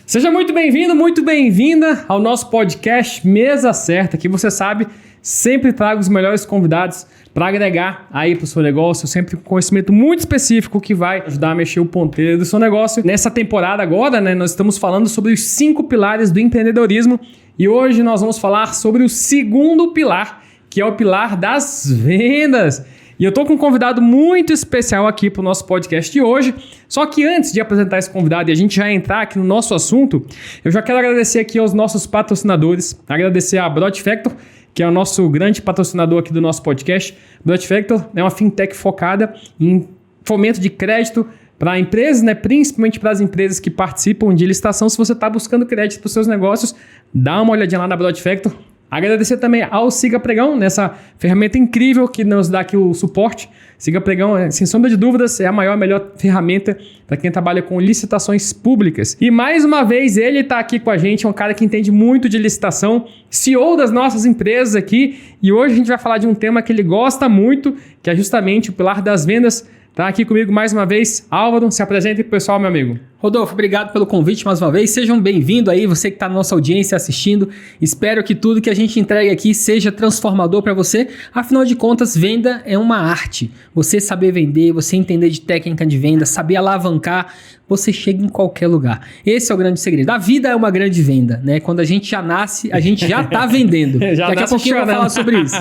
Seja muito bem-vindo, muito bem-vinda ao nosso podcast Mesa Certa, que você sabe, sempre trago os melhores convidados para agregar aí para o seu negócio, sempre com conhecimento muito específico que vai ajudar a mexer o ponteiro do seu negócio. Nessa temporada agora, nós estamos falando sobre os 5 pilares do empreendedorismo e hoje nós vamos falar sobre o segundo pilar, que é o pilar das vendas. E eu estou com um convidado muito especial aqui para o nosso podcast de hoje. Só que antes de apresentar esse convidado e a gente já entrar aqui no nosso assunto, eu já quero agradecer aqui aos nossos patrocinadores, agradecer a Broad Factor, que é o nosso grande patrocinador aqui do nosso podcast. Broad Factor é uma fintech focada em fomento de crédito para empresas, principalmente para as empresas que participam de licitação. Se você está buscando crédito para os seus negócios, dá uma olhadinha lá na Broad Factor. Agradecer também ao Siga Pregão, nessa ferramenta incrível que nos dá aqui o suporte. Siga Pregão, sem sombra de dúvidas, é a melhor ferramenta para quem trabalha com licitações públicas. E mais uma vez ele está aqui com a gente, é um cara que entende muito de licitação, CEO das nossas empresas aqui. E hoje a gente vai falar de um tema que ele gosta muito, que é justamente o pilar das vendas. Tá aqui comigo mais uma vez, Álvaro, se apresente pro pessoal, meu amigo. Rodolfo, obrigado pelo convite mais uma vez. Sejam bem-vindos aí, você que está na nossa audiência assistindo. Espero que tudo que a gente entregue aqui seja transformador para você. Afinal de contas, venda é uma arte. Você saber vender, você entender de técnica de venda, saber alavancar, você chega em qualquer lugar. Esse é o grande segredo. A vida é uma grande venda, né? Quando a gente já nasce, a gente já está vendendo. Daqui a pouquinho eu vou falar sobre isso.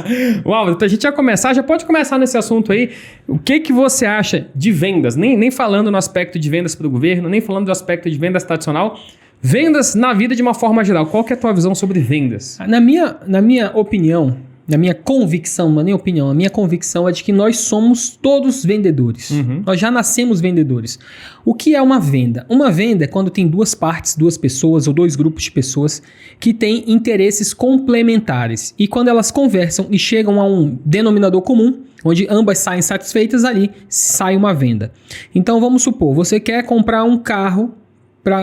Uau, então a gente já pode começar nesse assunto aí. O que você acha de vendas? Nem falando no aspecto de vendas para o governo, nem falando do aspecto de vendas tradicional. Vendas na vida de uma forma geral. Qual que é a tua visão sobre vendas? Na minha opinião, na minha convicção, não é nem opinião, a minha convicção é de que nós somos todos vendedores. Nós já nascemos vendedores. O que é uma venda? Uma venda é quando tem duas partes, duas pessoas ou dois grupos de pessoas que têm interesses complementares. E quando elas conversam e chegam a um denominador comum, onde ambas saem satisfeitas, ali sai uma venda. Então vamos supor, você quer comprar um carro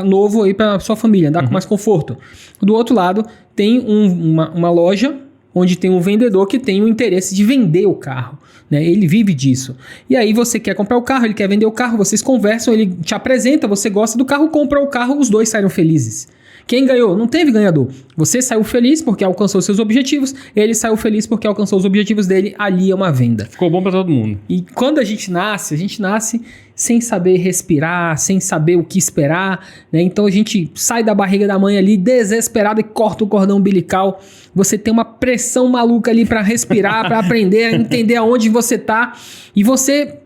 novo aí para sua família, andar com mais conforto. Do outro lado, tem uma loja onde tem um vendedor que tem o interesse de vender o carro, né? Ele vive disso. E aí você quer comprar o carro, ele quer vender o carro, vocês conversam, ele te apresenta, você gosta do carro, compra o carro, os dois saíram felizes. Quem ganhou? Não teve ganhador. Você saiu feliz porque alcançou seus objetivos, ele saiu feliz porque alcançou os objetivos dele, ali é uma venda. Ficou bom para todo mundo. E quando a gente nasce sem saber respirar, sem saber o que esperar, né? Então a gente sai da barriga da mãe ali desesperado e corta o cordão umbilical. Você tem uma pressão maluca ali para respirar, para aprender a entender aonde você tá. E você...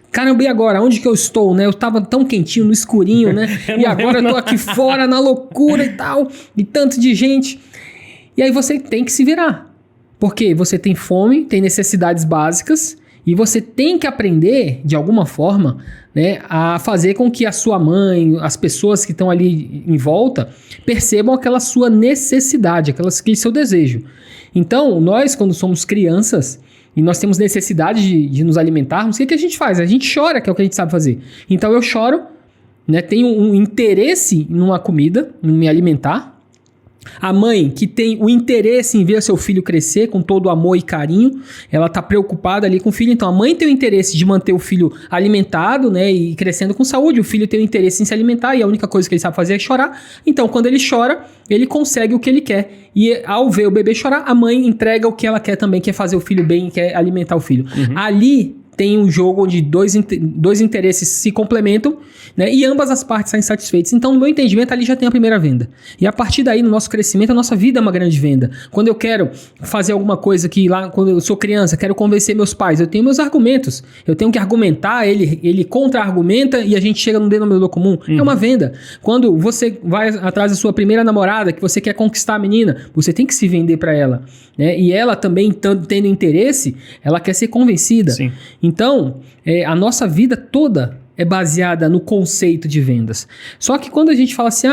Caramba, e agora? Onde que eu estou, né? Eu tava tão quentinho no escurinho, né? E agora eu tô aqui fora na loucura e tal. E tanto de gente. E aí você tem que se virar. Porque você tem fome, tem necessidades básicas. E você tem que aprender, de alguma forma, né, a fazer com que a sua mãe, as pessoas que estão ali em volta, percebam aquela sua necessidade, aquele seu desejo. Então, nós, quando somos crianças... e nós temos necessidade de nos alimentarmos, o que a gente faz? A gente chora, que é o que a gente sabe fazer. Então eu choro, né, tenho um interesse numa comida, em me alimentar. A mãe que tem o interesse em ver seu filho crescer com todo o amor e carinho, ela está preocupada ali com o filho. Então a mãe tem o interesse de manter o filho alimentado, né, e crescendo com saúde. O filho tem o interesse em se alimentar e a única coisa que ele sabe fazer é chorar. Então quando ele chora, ele consegue o que ele quer. E ao ver o bebê chorar, a mãe entrega o que ela quer também, que é fazer o filho bem, quer alimentar o filho. Ali tem um jogo onde dois interesses se complementam, né? E ambas as partes saem satisfeitas. Então, no meu entendimento, ali já tem a primeira venda. E a partir daí, no nosso crescimento, a nossa vida é uma grande venda. Quando eu quero fazer alguma coisa que lá, quando eu sou criança, quero convencer meus pais, eu tenho meus argumentos. Eu tenho que argumentar, ele contra-argumenta e a gente chega num denominador comum. É uma venda. Quando você vai atrás da sua primeira namorada, que você quer conquistar a menina, você tem que se vender para ela, né? E ela também, tendo interesse, ela quer ser convencida. Sim. Então, a nossa vida toda é baseada no conceito de vendas. Só que quando a gente fala assim,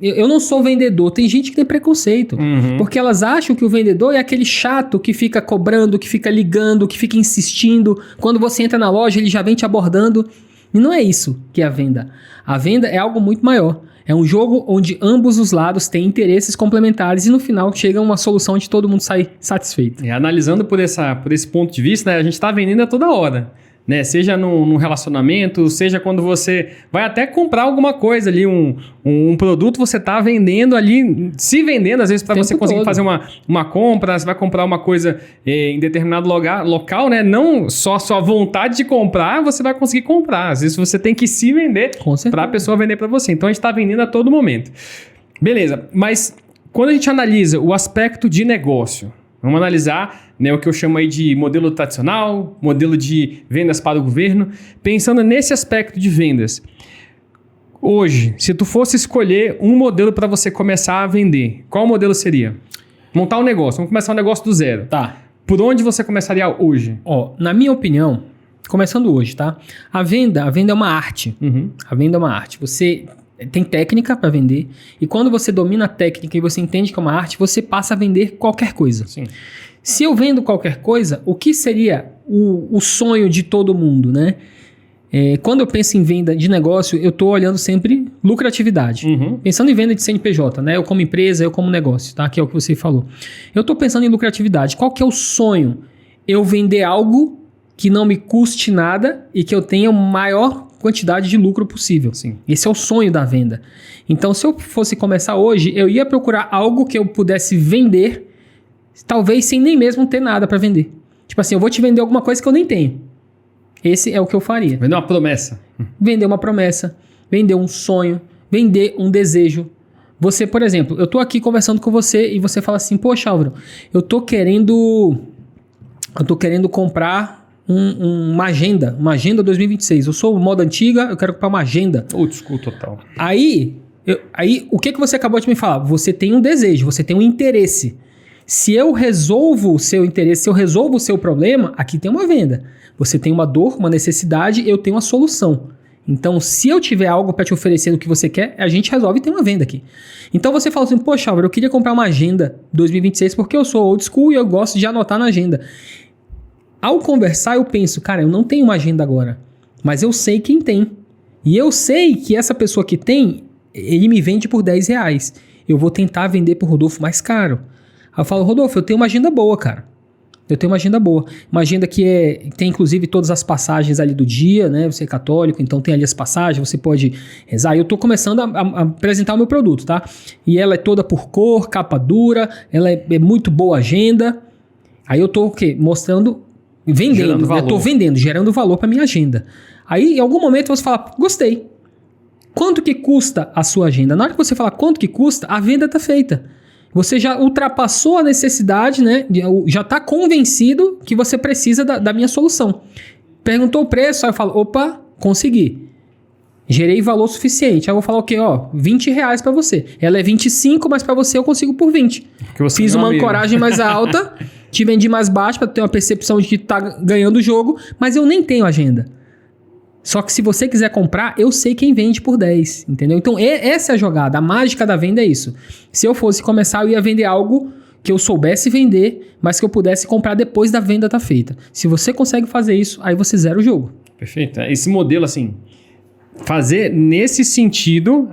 eu não sou vendedor, tem gente que tem preconceito. Porque elas acham que o vendedor é aquele chato que fica cobrando, que fica ligando, que fica insistindo. Quando você entra na loja, ele já vem te abordando. E não é isso que é a venda. A venda é algo muito maior. É um jogo onde ambos os lados têm interesses complementares e no final chega uma solução onde todo mundo sai satisfeito. Analisando por esse ponto de vista, né, a gente está vendendo a toda hora. né? Seja num relacionamento, seja quando você vai até comprar alguma coisa ali, um produto, você tá vendendo ali, se vendendo, às vezes para você conseguir fazer uma compra, você vai comprar uma coisa em determinado local, né? Não só a sua vontade de comprar, você vai conseguir comprar. Às vezes você tem que se vender para a pessoa vender para você. Então a gente está vendendo a todo momento. Beleza, mas quando a gente analisa o aspecto de negócio, vamos analisar, né, o que eu chamo aí de modelo tradicional, modelo de vendas para o governo. Pensando nesse aspecto de vendas, hoje, se tu fosse escolher um modelo para você começar a vender, qual modelo seria? Montar um negócio, vamos começar um negócio do zero. Tá. Por onde você começaria hoje? Na minha opinião, começando hoje, tá? A venda é uma arte. A venda é uma arte. Você tem técnica para vender, e quando você domina a técnica e você entende que é uma arte, você passa a vender qualquer coisa. Sim. Se eu vendo qualquer coisa, o que seria o sonho de todo mundo, né? Quando eu penso em venda de negócio, eu estou olhando sempre lucratividade. Pensando em venda de CNPJ, né? Eu como empresa, eu como negócio, tá? Que é o que você falou. Eu estou pensando em lucratividade. Qual que é o sonho? Eu vender algo que não me custe nada e que eu tenha maior quantidade de lucro possível. Sim. Esse é o sonho da venda. Então, se eu fosse começar hoje, eu ia procurar algo que eu pudesse vender, talvez sem nem mesmo ter nada para vender. Tipo assim, eu vou te vender alguma coisa que eu nem tenho. Esse é o que eu faria. Vender uma promessa. Vender uma promessa, vender um sonho, vender um desejo. Você, por exemplo, eu tô aqui conversando com você e você fala assim, poxa, Álvaro, eu tô querendo comprar uma agenda 2026. Eu sou moda antiga, eu quero comprar uma agenda. Old school total. Aí o que você acabou de me falar? Você tem um desejo, você tem um interesse. Se eu resolvo o seu interesse, se eu resolvo o seu problema, aqui tem uma venda. Você tem uma dor, uma necessidade, eu tenho uma solução. Então, se eu tiver algo para te oferecer do que você quer, a gente resolve e tem uma venda aqui. Então, você fala assim, poxa, Álvaro, eu queria comprar uma agenda 2026 porque eu sou old school e eu gosto de anotar na agenda. Ao conversar, eu penso, cara, eu não tenho uma agenda agora, mas eu sei quem tem. E eu sei que essa pessoa que tem, ele me vende por R$10. Eu vou tentar vender pro Rodolfo mais caro. Aí eu falo, Rodolfo, eu tenho uma agenda boa, cara. Eu tenho uma agenda boa. Uma agenda que tem inclusive todas as passagens ali do dia, né? Você é católico, então tem ali as passagens, você pode rezar. Eu tô começando a apresentar o meu produto, tá? E ela é toda por cor, capa dura, ela é muito boa agenda. Aí eu tô o quê? Mostrando, vendendo, né? Tô vendendo, gerando valor para minha agenda. Aí em algum momento você fala, gostei. Quanto que custa a sua agenda? Na hora que você fala quanto que custa, a venda tá feita. Você já ultrapassou a necessidade, né? Já está convencido que você precisa da minha solução. Perguntou o preço, aí eu falo, opa, consegui. Gerei valor suficiente. Aí eu vou falar o quê? Ó, R$20 para você. Ela é 25, mas para você eu consigo por 20. Fiz uma ancoragem mais alta, te vendi mais baixo para ter uma percepção de que tá ganhando o jogo, mas eu nem tenho agenda. Só que se você quiser comprar, eu sei quem vende por 10, entendeu? Então, essa é a jogada. A mágica da venda é isso. Se eu fosse começar, eu ia vender algo que eu soubesse vender, mas que eu pudesse comprar depois da venda estar feita. Se você consegue fazer isso, aí você zera o jogo. Perfeito. Esse modelo, assim, fazer nesse sentido,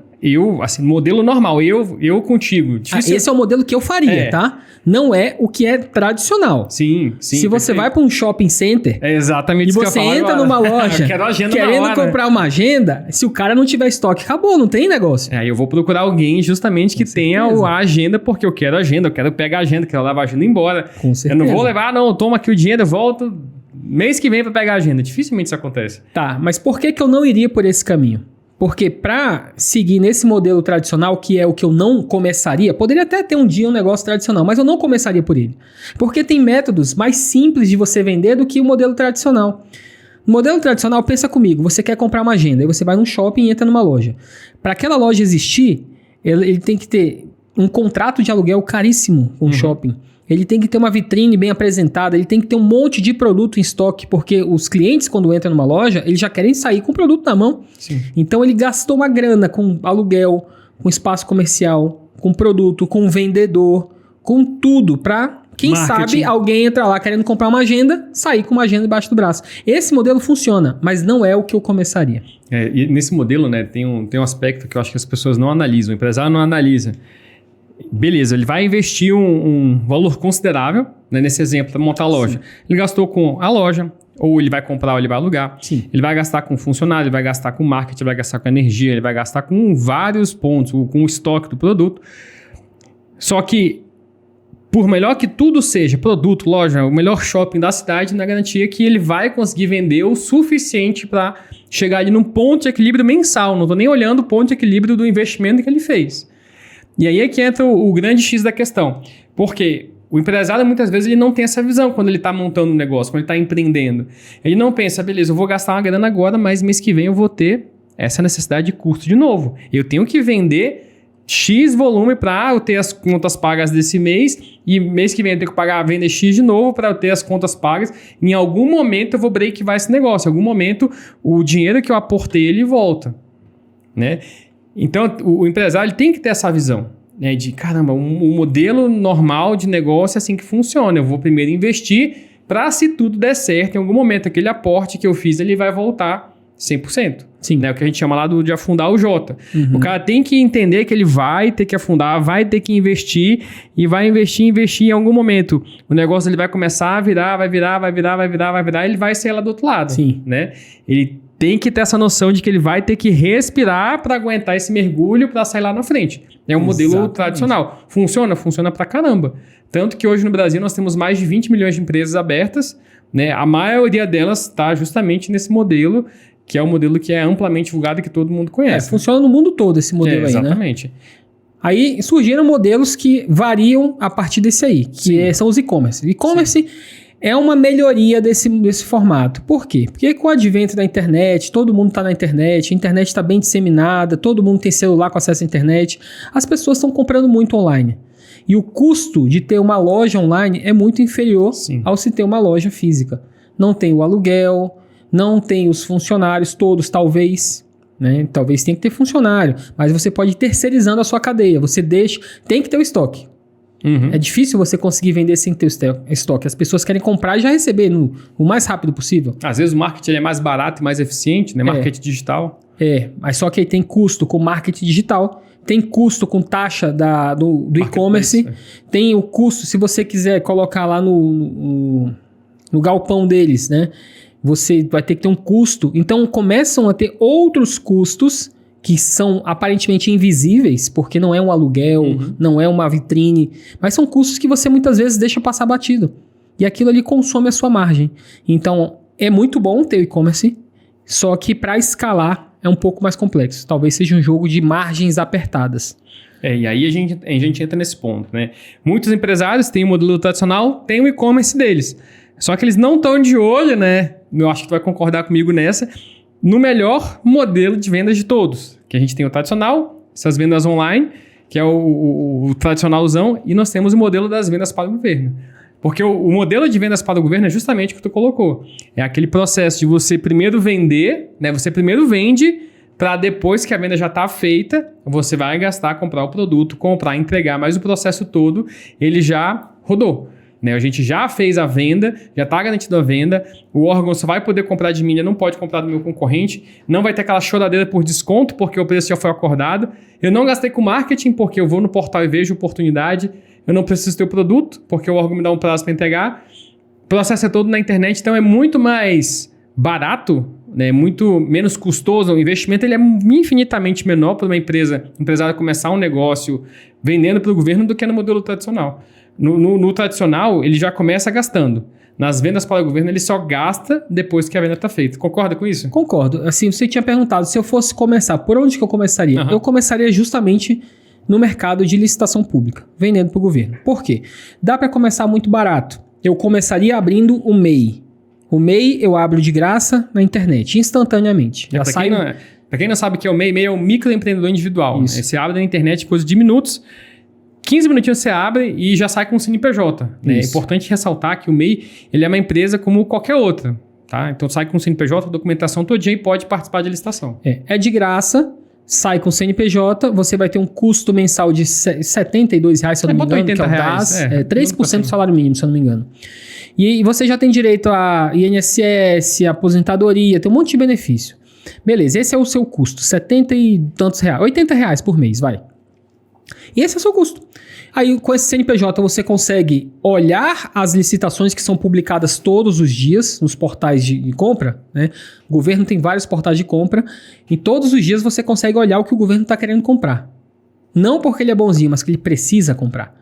modelo normal, eu contigo. Esse é o modelo que eu faria, tá? Não é o que é tradicional. Sim. Se você vai para um shopping center exatamente e você entra numa loja querendo comprar uma agenda, se o cara não tiver estoque, acabou, não tem negócio. Eu vou procurar alguém justamente que tenha a agenda, porque eu quero agenda, eu quero pegar a agenda, quero levar a agenda embora. Com certeza. Eu não vou levar, toma aqui o dinheiro, eu volto mês que vem para pegar a agenda. Dificilmente isso acontece. Tá, mas por que eu não iria por esse caminho? Porque para seguir nesse modelo tradicional, que é o que eu não começaria, poderia até ter um dia um negócio tradicional, mas eu não começaria por ele. Porque tem métodos mais simples de você vender do que o modelo tradicional. No modelo tradicional, pensa comigo, você quer comprar uma agenda, aí você vai num shopping e entra numa loja. Para aquela loja existir, ele tem que ter um contrato de aluguel caríssimo com o shopping. Ele tem que ter uma vitrine bem apresentada, ele tem que ter um monte de produto em estoque, porque os clientes, quando entram numa loja, eles já querem sair com o produto na mão. Sim. Então, ele gastou uma grana com aluguel, com espaço comercial, com produto, com vendedor, com tudo, para, quem sabe, alguém entrar lá querendo comprar uma agenda, sair com uma agenda debaixo do braço. Esse modelo funciona, mas não é o que eu começaria. E nesse modelo, né, tem um aspecto que eu acho que as pessoas não analisam, o empresário não analisa. Beleza, ele vai investir um valor considerável, né, nesse exemplo, para montar a loja. Sim. Ele gastou com a loja, Ou ele vai comprar ou ele vai alugar. Sim. Ele vai gastar com funcionário, ele vai gastar com marketing, ele vai gastar com energia, ele vai gastar com vários pontos, com o estoque do produto. Só que, por melhor que tudo seja, produto, loja, o melhor shopping da cidade, não é garantia que ele vai conseguir vender o suficiente para chegar ali num ponto de equilíbrio mensal. Não estou nem olhando o ponto de equilíbrio do investimento que ele fez. E aí é que entra o grande X da questão. Porque o empresário, muitas vezes, ele não tem essa visão quando ele está montando um negócio, quando ele está empreendendo. Ele não pensa, beleza, eu vou gastar uma grana agora, mas mês que vem eu vou ter essa necessidade de custo de novo. Eu tenho que vender X volume para eu ter as contas pagas desse mês e mês que vem eu tenho que vender X de novo para eu ter as contas pagas. Em algum momento eu vou breakivar esse negócio. Em algum momento o dinheiro que eu aportei ele volta, né? Então o empresário ele tem que ter essa visão, né? De caramba, um modelo normal de negócio é assim que funciona. Eu vou primeiro investir para, se tudo der certo, em algum momento aquele aporte que eu fiz ele vai voltar 100%. Sim. Né? O que a gente chama lá de afundar o J. O cara tem que entender que ele vai ter que afundar, vai ter que investir e vai investir em algum momento. O negócio ele vai começar a virar, vai virar, ele vai sair lá do outro lado. Sim. Né? Ele tem que ter essa noção de que ele vai ter que respirar para aguentar esse mergulho para sair lá na frente. É um modelo tradicional. Funciona? Funciona pra caramba. Tanto que hoje no Brasil nós temos mais de 20 milhões de empresas abertas, né? A maioria delas está justamente nesse modelo, que é um modelo que é amplamente divulgado e que todo mundo conhece. Funciona no mundo todo esse modelo aí, né? Exatamente. Aí surgiram modelos que variam a partir desse aí, que são os e-commerce. E-commerce é uma melhoria desse formato. Por quê? Porque com o advento da internet, todo mundo está na internet, a internet está bem disseminada, todo mundo tem celular com acesso à internet, as pessoas estão comprando muito online. E o custo de ter uma loja online é muito inferior ao se ter uma loja física. Não tem o aluguel, não tem os funcionários todos, talvez, né? Talvez tenha que ter funcionário, mas você pode ir terceirizando a sua cadeia. Você tem que ter o estoque. É difícil você conseguir vender sem ter o estoque. As pessoas querem comprar e já receber o mais rápido possível. Às vezes o marketing é mais barato e mais eficiente, né? Marketing digital. Mas só que aí tem custo com marketing digital, tem custo com taxa do e-commerce, tem o custo, se você quiser colocar lá no galpão deles, né? Você vai ter que ter um custo. Então começam a ter outros custos que são aparentemente invisíveis, porque não é um aluguel, não é uma vitrine, mas são custos que você muitas vezes deixa passar batido. E aquilo ali consome a sua margem. Então é muito bom ter o e-commerce, só que para escalar é um pouco mais complexo. Talvez seja um jogo de margens apertadas. E aí a gente entra nesse ponto, né? Muitos empresários têm o modelo tradicional, têm o e-commerce deles. Só que eles não estão de olho, né? Eu acho que tu vai concordar comigo nessa, no melhor modelo de vendas de todos. Que a gente tem o tradicional, essas vendas online, que é o tradicionalzão, e nós temos o modelo das vendas para o governo. Porque o modelo de vendas para o governo é justamente o que tu colocou. É aquele processo de você primeiro vender, né? Você primeiro vende, para depois que a venda já está feita, você vai gastar, comprar o produto, comprar, entregar, mas o processo todo, ele já rodou. Né? A gente já fez a venda, já está garantida a venda, o órgão só vai poder comprar de mim, não pode comprar do meu concorrente, não vai ter aquela choradeira por desconto, porque o preço já foi acordado. Eu não gastei com marketing, porque eu vou no portal e vejo oportunidade. Eu não preciso ter o produto, porque o órgão me dá um prazo para entregar. O processo é todo na internet, então é muito mais barato, né? Muito menos custoso. O investimento ele é infinitamente menor para uma empresária começar um negócio vendendo para o governo do que no modelo tradicional. No tradicional, ele já começa gastando. Nas vendas para o governo, ele só gasta depois que a venda está feita. Concorda com isso? Concordo. Assim, você tinha perguntado, se eu fosse começar, por onde que eu começaria? Eu começaria justamente no mercado de licitação pública, vendendo para o governo. Por quê? Dá para começar muito barato. Eu começaria abrindo o MEI. O MEI eu abro de graça na internet, instantaneamente. Para quem não sabe o que é o MEI, MEI é um microempreendedor individual. Isso. Né? Você abre na internet coisa de minutos, 15 minutinhos você abre e já sai com o CNPJ. Né? É importante ressaltar que o MEI ele é uma empresa como qualquer outra. Tá? Então sai com o CNPJ, documentação todinha e pode participar de licitação. É de graça, sai com o CNPJ, você vai ter um custo mensal de R$ 72, se eu não me engano, que é o DAS, 3% do salário mínimo, se eu não me engano. E você já tem direito a INSS, aposentadoria, tem um monte de benefício. Beleza, esse é o seu custo, 70 e tantos reais, R$ 80 por mês, vai. E esse é o seu custo. Aí, com esse CNPJ, você consegue olhar as licitações que são publicadas todos os dias nos portais de compra, né? O governo tem vários portais de compra e todos os dias você consegue olhar o que o governo está querendo comprar. Não porque ele é bonzinho, mas que ele precisa comprar.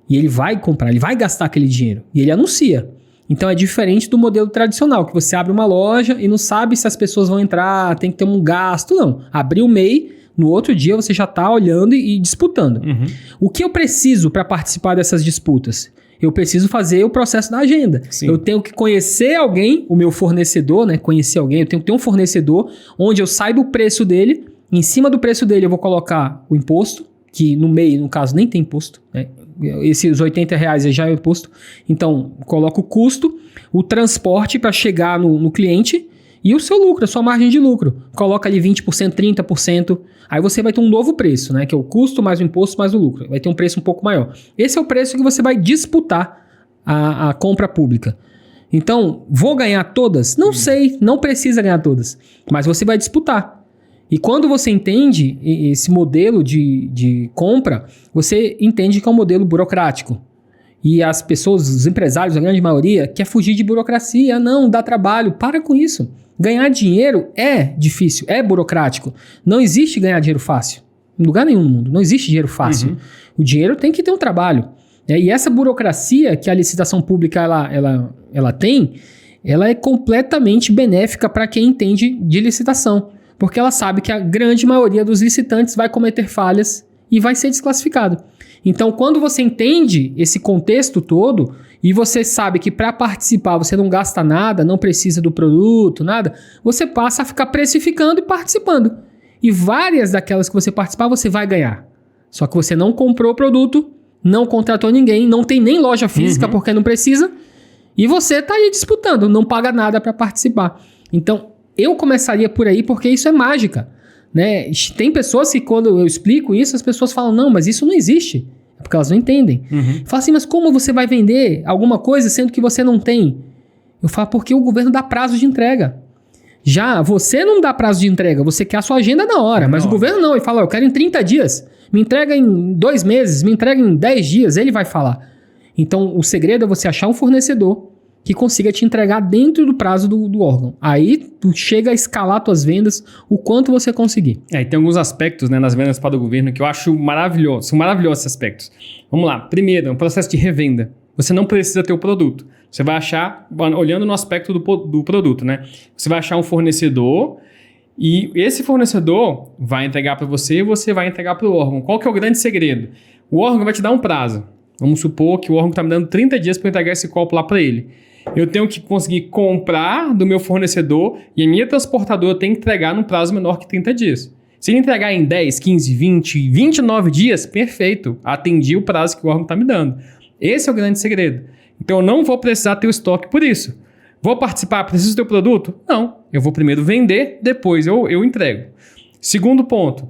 E ele vai comprar, ele vai gastar aquele dinheiro. E ele anuncia. Então é diferente do modelo tradicional, que você abre uma loja e não sabe se as pessoas vão entrar, tem que ter um gasto. Não. Abriu o MEI, no outro dia você já está olhando e disputando. Uhum. O que eu preciso para participar dessas disputas? Eu preciso fazer o processo da agenda. Sim. Eu tenho que conhecer alguém, o meu fornecedor, né? Conhecer alguém, eu tenho que ter um fornecedor onde eu saiba o preço dele. Em cima do preço dele eu vou colocar o imposto, que no MEI, no caso, nem tem imposto, né? Esses R$80 já é o imposto. Então, coloco o custo, o transporte para chegar no cliente e o seu lucro, a sua margem de lucro. Coloca ali 20%, 30%. Aí você vai ter um novo preço, né? Que é o custo mais o imposto mais o lucro. Vai ter um preço um pouco maior. Esse é o preço que você vai disputar a compra pública. Então, vou ganhar todas? Não sei, não precisa ganhar todas. Mas você vai disputar. E quando você entende esse modelo de compra, você entende que é um modelo burocrático. E as pessoas, os empresários, a grande maioria, quer fugir de burocracia. Não, dá trabalho. Para com isso. Ganhar dinheiro é difícil, é burocrático. Não existe ganhar dinheiro fácil. Em lugar nenhum no mundo. Não existe dinheiro fácil. Uhum. O dinheiro tem que ter um trabalho. E essa burocracia que a licitação pública ela tem, ela é completamente benéfica para quem entende de licitação. Porque ela sabe que a grande maioria dos licitantes vai cometer falhas e vai ser desclassificado. Então, quando você entende esse contexto todo e você sabe que para participar você não gasta nada, não precisa do produto, nada, você passa a ficar precificando e participando. E várias daquelas que você participar, você vai ganhar. Só que você não comprou o produto, não contratou ninguém, não tem nem loja física porque não precisa, e você está aí disputando, não paga nada para participar. Então, eu começaria por aí porque isso é mágica, né? Tem pessoas que quando eu explico isso, as pessoas falam, não, mas isso não existe. É porque elas não entendem. Fala assim, mas como você vai vender alguma coisa sendo que você não tem? Eu falo, porque o governo dá prazo de entrega. Já você não dá prazo de entrega, você quer a sua agenda na hora, mas o governo não, ele fala, eu quero em 30 dias, me entrega em 2 meses, me entrega em 10 dias, ele vai falar. Então, o segredo é você achar um fornecedor que consiga te entregar dentro do prazo do órgão. Aí, tu chega a escalar tuas vendas o quanto você conseguir. E tem alguns aspectos, né, nas vendas para o governo que eu acho maravilhosos. São maravilhosos esses aspectos. Vamos lá. Primeiro, um processo de revenda. Você não precisa ter o produto. Você vai achar, olhando no aspecto do produto, né? Você vai achar um fornecedor e esse fornecedor vai entregar para você e você vai entregar para o órgão. Qual que é o grande segredo? O órgão vai te dar um prazo. Vamos supor que o órgão está me dando 30 dias para entregar esse copo lá para ele. Eu tenho que conseguir comprar do meu fornecedor e a minha transportadora tem que entregar num prazo menor que 30 dias. Se ele entregar em 10, 15, 20, 29 dias, perfeito. Atendi o prazo que o órgão está me dando. Esse é o grande segredo. Então, eu não vou precisar ter o estoque por isso. Vou participar, preciso ter o produto? Não. Eu vou primeiro vender, depois eu entrego. Segundo ponto,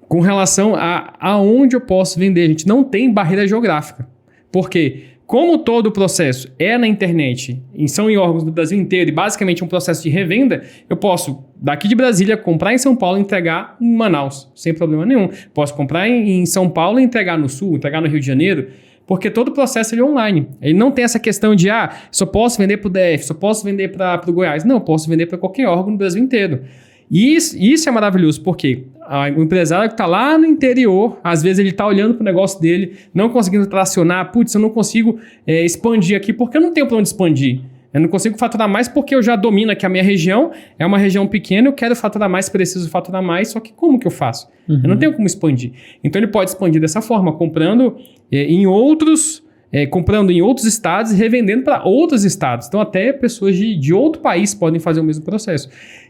com relação a aonde eu posso vender, a gente não tem barreira geográfica. Por quê? Como todo o processo é na internet, são em órgãos do Brasil inteiro e basicamente é um processo de revenda, eu posso, daqui de Brasília, comprar em São Paulo e entregar em Manaus, sem problema nenhum. Posso comprar em São Paulo e entregar no Sul, entregar no Rio de Janeiro, porque todo o processo é online. Ele não tem essa questão de, só posso vender para o DF, só posso vender para o Goiás. Não, eu posso vender para qualquer órgão no Brasil inteiro. E isso é maravilhoso, porque o empresário que está lá no interior, às vezes ele está olhando para o negócio dele, não conseguindo tracionar, putz, eu não consigo expandir aqui porque eu não tenho para onde expandir. Eu não consigo faturar mais porque eu já domino aqui a minha região, é uma região pequena, eu quero faturar mais, preciso faturar mais, só que como que eu faço? Eu não tenho como expandir. Então ele pode expandir dessa forma, comprando em outros estados e revendendo para outros estados. Então até pessoas de outro país podem fazer o mesmo processo.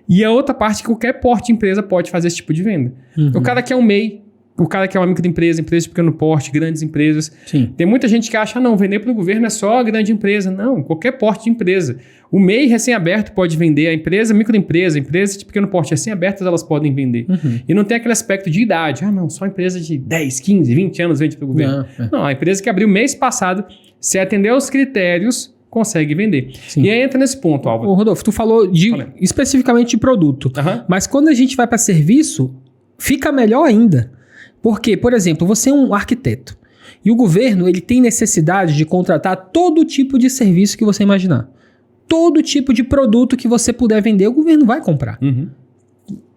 E a outra parte que qualquer porte de empresa pode fazer esse tipo de venda. O cara que é um MEI, o cara que é uma microempresa, empresa de pequeno porte, grandes empresas. Sim. Tem muita gente que acha, não, vender para o governo é só a grande empresa. Não, qualquer porte de empresa. O MEI recém-aberto pode vender, a empresa, microempresa, empresas de pequeno porte recém-abertas, elas podem vender. E não tem aquele aspecto de idade. Não, só empresa de 10, 15, 20 anos vende para o governo. Não, a empresa que abriu mês passado, se atender aos critérios, consegue vender. Sim. E aí entra nesse ponto, Álvaro. Ô, Rodolfo, tu falou especificamente de produto. Mas quando a gente vai para serviço, fica melhor ainda. Porque, por exemplo, você é um arquiteto e o governo ele tem necessidade de contratar todo tipo de serviço que você imaginar. Todo tipo de produto que você puder vender, o governo vai comprar.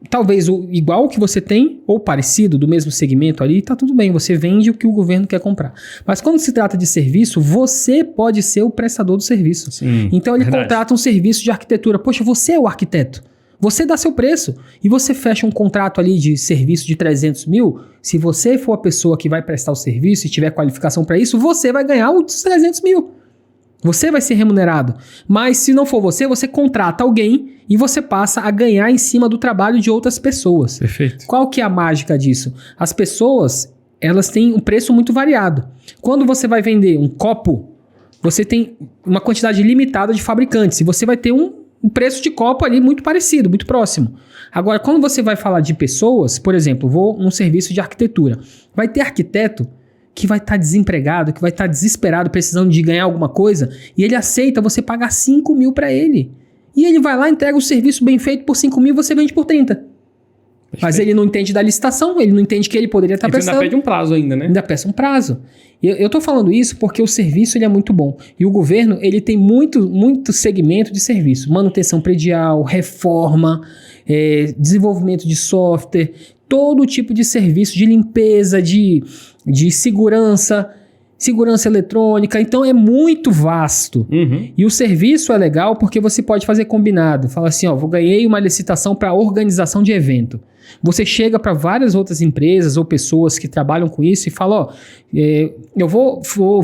Talvez igual que você tem, ou parecido, do mesmo segmento ali, tá tudo bem, você vende o que o governo quer comprar. Mas quando se trata de serviço, você pode ser o prestador do serviço. Sim, então ele verdade. contrata um serviço de arquitetura. Poxa, você é o arquiteto. Você dá seu preço. E você fecha um contrato ali de serviço de 300 mil. Se você for a pessoa que vai prestar o serviço e tiver qualificação para isso, você vai ganhar os 300 mil. Você vai ser remunerado. Mas se não for você, você contrata alguém e você passa a ganhar em cima do trabalho de outras pessoas. Perfeito. Qual que é a mágica disso? As pessoas, elas têm um preço muito variado. Quando você vai vender um copo, você tem uma quantidade limitada de fabricantes. E você vai ter um preço de copo ali muito parecido, muito próximo. Agora, quando você vai falar de pessoas, por exemplo, vou num serviço de arquitetura. Vai ter arquiteto que vai estar desempregado, que vai estar desesperado, precisando de ganhar alguma coisa, e ele aceita você pagar 5 mil para ele. E ele vai lá, entrega o serviço bem feito por 5 mil, você vende por 30. Perfeito. Mas ele não entende da licitação, ele não entende que ele poderia estar prestando. Ainda pede um prazo ainda, né? Ainda peça um prazo. Eu tô falando isso porque o serviço ele é muito bom. E o governo ele tem muito segmento de serviço. Manutenção predial, reforma, desenvolvimento de software, todo tipo de serviço de limpeza, de segurança eletrônica. Então é muito vasto. E o serviço é legal porque você pode fazer combinado. Fala assim, ganhei uma licitação para organização de evento. Você chega para várias outras empresas ou pessoas que trabalham com isso e fala,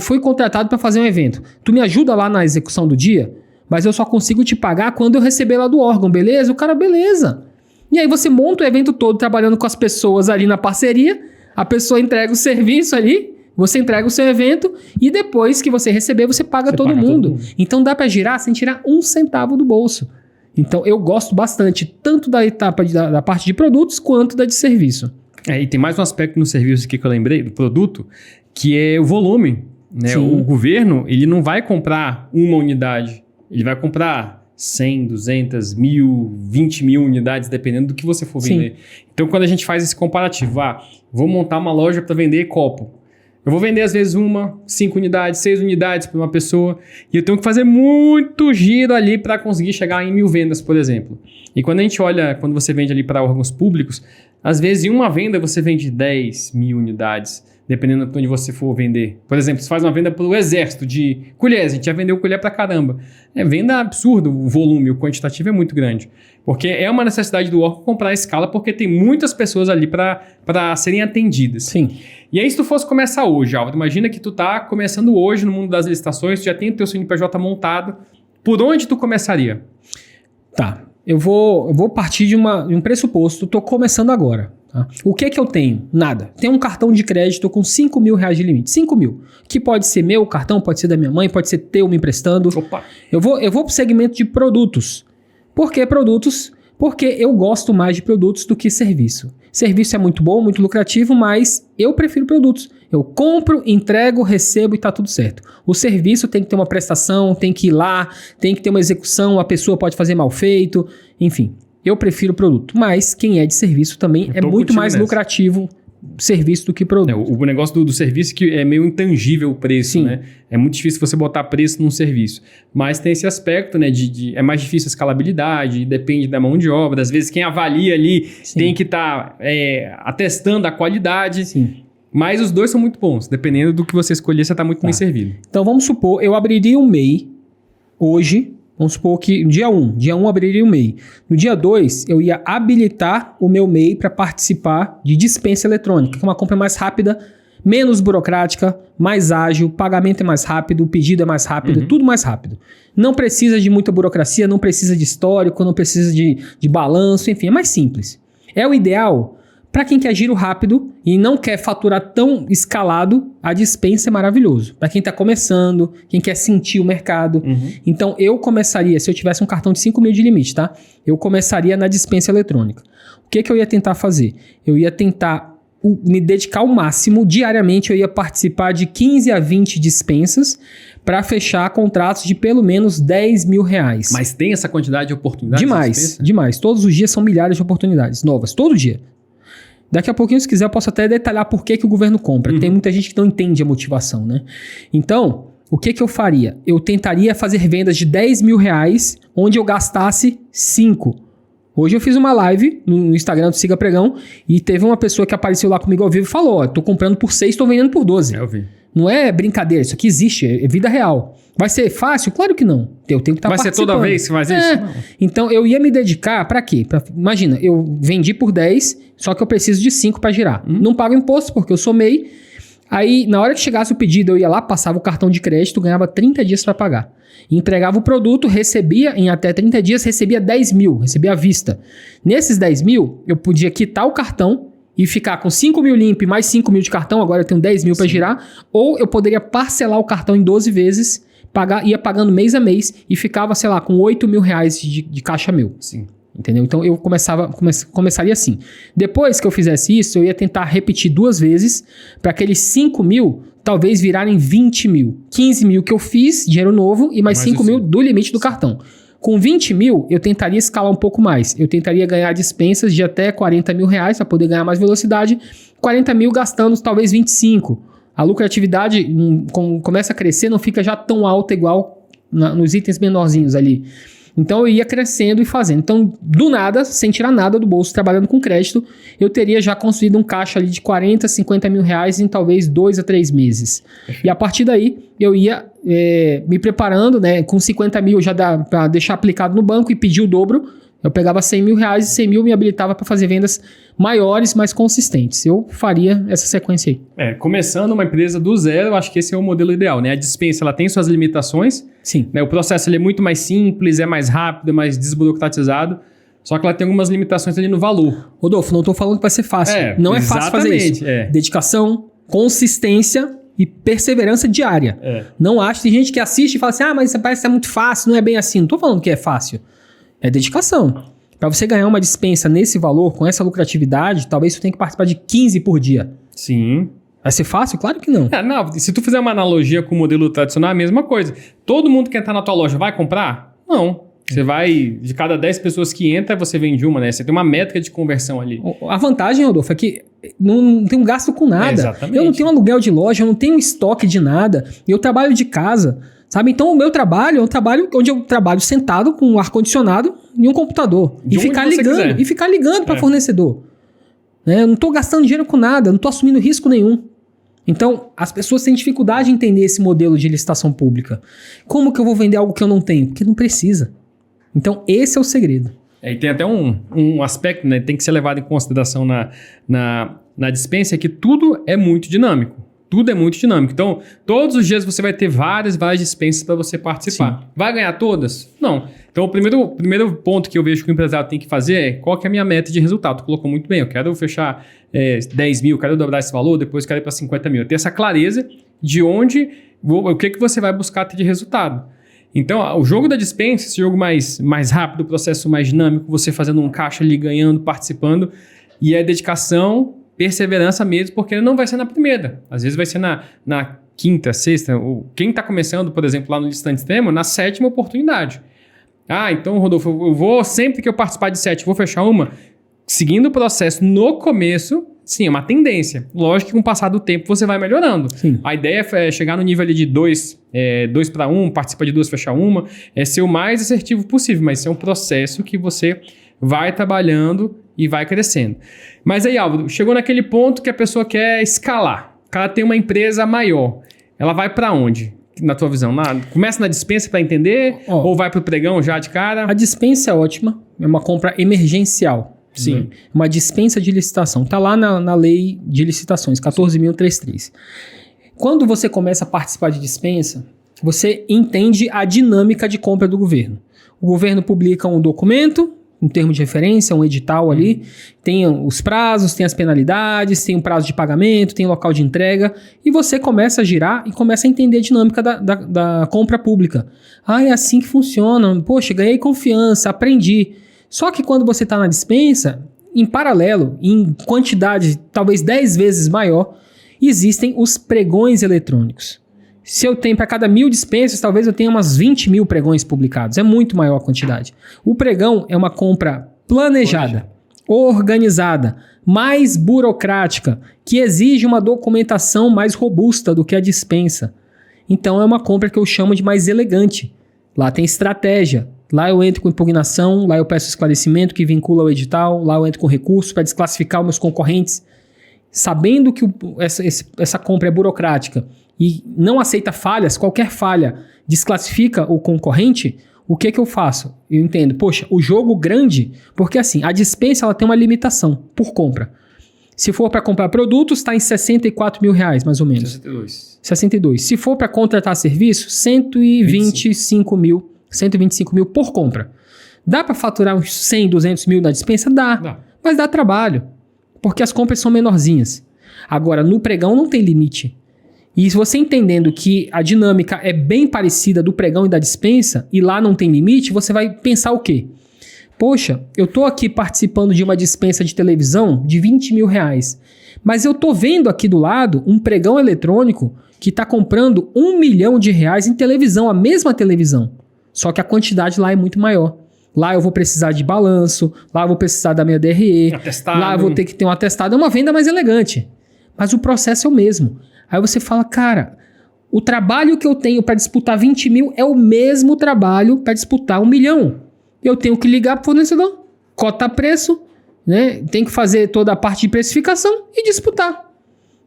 fui contratado para fazer um evento. Tu me ajuda lá na execução do dia, mas eu só consigo te pagar quando eu receber lá do órgão, beleza? O cara, beleza. E aí você monta o evento todo trabalhando com as pessoas ali na parceria, a pessoa entrega o serviço ali, você entrega o seu evento e depois que você receber, você paga todo mundo. Então dá para girar sem tirar um centavo do bolso. Então eu gosto bastante tanto da etapa da parte de produtos quanto da de serviço. E tem mais um aspecto no serviço aqui que eu lembrei, do produto, que é o volume. Né? O governo ele não vai comprar uma unidade, ele vai comprar 100, 200, 1000, 20 mil unidades, dependendo do que você for vender. Então quando a gente faz esse comparativo, vou montar uma loja para vender copo. Eu vou vender às vezes 5 unidades, 6 unidades para uma pessoa e eu tenho que fazer muito giro ali para conseguir chegar em 1000 vendas, por exemplo. E quando a gente olha, quando você vende ali para órgãos públicos, às vezes em uma venda você vende 10 mil unidades, dependendo de onde você for vender. Por exemplo, você faz uma venda para o exército de colheres, a gente já vendeu colher para caramba. É venda absurda, o volume, o quantitativo é muito grande. Porque é uma necessidade do órgão comprar a escala, porque tem muitas pessoas ali para serem atendidas. Sim. E aí, se tu fosse começar hoje, Álvaro, imagina que tu tá começando hoje no mundo das licitações, tu já tem o teu CNPJ montado, por onde tu começaria? Tá, eu vou partir de um pressuposto, tô começando agora. Tá? O que eu tenho? Nada. Tenho um cartão de crédito com 5 mil reais de limite. 5 mil. Que pode ser meu cartão, pode ser da minha mãe, pode ser teu me emprestando. Opa. Eu vou pro segmento de produtos. Por que produtos? Porque eu gosto mais de produtos do que serviço. Serviço é muito bom, muito lucrativo, mas eu prefiro produtos. Eu compro, entrego, recebo e tá tudo certo. O serviço tem que ter uma prestação, tem que ir lá, tem que ter uma execução, a pessoa pode fazer mal feito, enfim. Eu prefiro produto, mas quem é de serviço também é muito mais lucrativo serviço do que produto. O negócio do serviço é que é meio intangível o preço, Sim. né? É muito difícil você botar preço num serviço. Mas tem esse aspecto, né? É mais difícil a escalabilidade, depende da mão de obra. Às vezes quem avalia ali Sim. tem que estar atestando a qualidade. Sim. Mas os dois são muito bons. Dependendo do que você escolher, você está muito bem servido. Então vamos supor, eu abriria um MEI hoje. Vamos supor que dia 1 abriria o MEI. No dia 2, eu ia habilitar o meu MEI para participar de dispensa eletrônica, que é uma compra mais rápida, menos burocrática, mais ágil, o pagamento é mais rápido, o pedido é mais rápido, tudo mais rápido. Não precisa de muita burocracia, não precisa de histórico, não precisa de balanço, enfim, é mais simples. É o ideal para quem quer giro rápido e não quer faturar tão escalado, a dispensa é maravilhoso. Para quem está começando, quem quer sentir o mercado. Então, eu começaria, se eu tivesse um cartão de 5 mil de limite, tá? Eu começaria na dispensa eletrônica. O que eu ia tentar fazer? Eu ia tentar me dedicar ao máximo, diariamente eu ia participar de 15 a 20 dispensas para fechar contratos de pelo menos 10 mil reais. Mas tem essa quantidade de oportunidades? Demais. Todos os dias são milhares de oportunidades novas, todo dia. Daqui a pouquinho, se quiser, eu posso até detalhar por que o governo compra. Tem muita gente que não entende a motivação, né? Então, o que eu faria? Eu tentaria fazer vendas de 10 mil reais, onde eu gastasse 5. Hoje eu fiz uma live no Instagram do Siga Pregão e teve uma pessoa que apareceu lá comigo ao vivo e falou, tô comprando por 6, tô vendendo por 12. Eu vi. Não é brincadeira, isso aqui existe, é vida real. Vai ser fácil? Claro que não. Eu tenho que estar participando. Vai ser toda vez que faz isso? Não. Então, eu ia me dedicar para quê? Imagina, eu vendi por 10, só que eu preciso de 5 para girar. Não pago imposto porque eu sou MEI. Aí, na hora que chegasse o pedido, eu ia lá, passava o cartão de crédito, ganhava 30 dias para pagar. Entregava o produto, recebia em até 30 dias, recebia 10 mil, recebia à vista. Nesses 10 mil, eu podia quitar o cartão e ficar com 5 mil limpo e mais 5 mil de cartão, agora eu tenho 10 mil para girar, ou eu poderia parcelar o cartão em 12 vezes, ia pagando mês a mês e ficava, sei lá, com 8 mil reais de caixa meu. Sim. Entendeu? Então eu começaria assim. Depois que eu fizesse isso, eu ia tentar repetir 2 vezes para aqueles 5 mil talvez virarem 20 mil. 15 mil que eu fiz, dinheiro novo, e mais 5 mil do limite do cartão. Com 20 mil, eu tentaria escalar um pouco mais. Eu tentaria ganhar dispensas de até 40 mil reais para poder ganhar mais velocidade. 40 mil gastando talvez 25. A lucratividade começa a crescer, não fica já tão alta igual nos itens menorzinhos ali. Então eu ia crescendo e fazendo. Então, do nada, sem tirar nada do bolso, trabalhando com crédito, eu teria já construído um caixa ali de 40, 50 mil reais em talvez 2 a 3 meses. E a partir daí, eu ia me preparando, né? Com 50 mil já dá para deixar aplicado no banco e pedir o dobro. Eu pegava 100 mil reais e 100 mil me habilitava para fazer vendas maiores, mais consistentes. Eu faria essa sequência aí. Começando uma empresa do zero, eu acho que esse é o modelo ideal, né? A dispensa, ela tem suas limitações. Sim. Né? O processo ele é muito mais simples, é mais rápido, é mais desburocratizado. Só que ela tem algumas limitações ali no valor. Rodolfo, não estou falando que vai ser fácil. Não é fácil fazer isso. Dedicação, consistência e perseverança diária. Não acho. Tem gente que assiste e fala assim, mas isso parece que é muito fácil, não é bem assim. Não estou falando que é fácil. É dedicação. Para você ganhar uma dispensa nesse valor, com essa lucratividade, talvez você tenha que participar de 15 por dia. Sim. Vai ser fácil? Claro que não. Não, se tu fizer uma analogia com o modelo tradicional, é a mesma coisa. Todo mundo que entrar na tua loja vai comprar? Não. Você vai, de cada 10 pessoas que entra, você vende uma, né? Você tem uma métrica de conversão ali. A vantagem, Rodolfo, é que não tem um gasto com nada. Exatamente. Eu não tenho aluguel de loja, eu não tenho estoque de nada. Eu trabalho de casa. Sabe? Então, o meu trabalho é um trabalho onde eu trabalho sentado com um ar-condicionado e um computador. E ficar ligando para fornecedor. Eu não estou gastando dinheiro com nada, não estou assumindo risco nenhum. Então, as pessoas têm dificuldade em entender esse modelo de licitação pública. Como que eu vou vender algo que eu não tenho? Porque não precisa. Então, esse é o segredo. E tem até um aspecto, né? Tem que ser levado em consideração na dispensa, que tudo é muito dinâmico. Tudo é muito dinâmico. Então, todos os dias você vai ter várias dispensas para você participar. Sim. Vai ganhar todas? Não. Então, o primeiro ponto que eu vejo que o empresário tem que fazer é qual que é a minha meta de resultado. Tu colocou muito bem. Eu quero fechar 10 mil, quero dobrar esse valor, depois quero ir para 50 mil. Ter essa clareza de o que você vai buscar ter de resultado. Então, o jogo da dispensa, esse jogo mais rápido, o processo mais dinâmico, você fazendo um caixa ali, ganhando, participando, e é dedicação, perseverança mesmo, porque não vai ser na primeira. Às vezes vai ser na quinta, sexta, ou quem está começando, por exemplo, lá no listante extremo, na 7ª oportunidade. Então, Rodolfo, eu vou, sempre que eu participar de 7, vou fechar uma, seguindo o processo no começo, sim, é uma tendência. Lógico que com o passar do tempo você vai melhorando. Sim. A ideia é chegar no nível ali de 2 para 1, participar de 2, fechar uma, é ser o mais assertivo possível, mas é um processo que você vai trabalhando e vai crescendo. Mas aí, Álvaro, chegou naquele ponto que a pessoa quer escalar. O cara tem uma empresa maior. Ela vai para onde, na tua visão? Começa na dispensa para entender ou vai para o pregão já de cara? A dispensa é ótima. É uma compra emergencial. Sim. Uma dispensa de licitação. Está lá na lei de licitações, 14.033. Quando você começa a participar de dispensa, você entende a dinâmica de compra do governo. O governo publica um documento, um termo de referência, um edital ali, tem os prazos, tem as penalidades, tem o prazo de pagamento, tem o local de entrega, e você começa a girar e começa a entender a dinâmica da compra pública. É assim que funciona. Poxa, ganhei confiança, aprendi. Só que quando você está na dispensa, em paralelo, em quantidade talvez 10 vezes maior, existem os pregões eletrônicos. Se eu tenho para cada 1.000 dispensas, talvez eu tenha umas 20 mil pregões publicados. É muito maior a quantidade. O pregão é uma compra planejada. organizada, mais burocrática, que exige uma documentação mais robusta do que a dispensa. Então é uma compra que eu chamo de mais elegante. Lá tem estratégia. Lá eu entro com impugnação, lá eu peço esclarecimento que vincula o edital, lá eu entro com recurso para desclassificar os meus concorrentes. Sabendo que essa compra é burocrática e não aceita falhas, qualquer falha desclassifica o concorrente, o que eu faço? Eu entendo, poxa, o jogo grande, porque assim, a dispensa ela tem uma limitação por compra. Se for para comprar produtos, está em R$64 mil, mais ou menos. 62. Se for para contratar serviço, 125 mil por compra. Dá para faturar uns 100, 200 mil na dispensa? Dá. Mas dá trabalho, porque as compras são menorzinhas. Agora, no pregão não tem limite. E se você entendendo que a dinâmica é bem parecida do pregão e da dispensa, e lá não tem limite, você vai pensar o quê? Poxa, eu tô aqui participando de uma dispensa de televisão de R$20 mil, mas eu tô vendo aqui do lado um pregão eletrônico que tá comprando R$1 milhão em televisão, a mesma televisão. Só que a quantidade lá é muito maior. Lá eu vou precisar de balanço, lá eu vou precisar da minha DRE, atestado. Lá eu vou ter que ter um atestado. É uma venda mais elegante, mas o processo é o mesmo. Aí você fala, cara, o trabalho que eu tenho para disputar 20 mil é o mesmo trabalho para disputar 1 milhão. Eu tenho que ligar para o fornecedor, cotar preço, né? Tem que fazer toda a parte de precificação e disputar.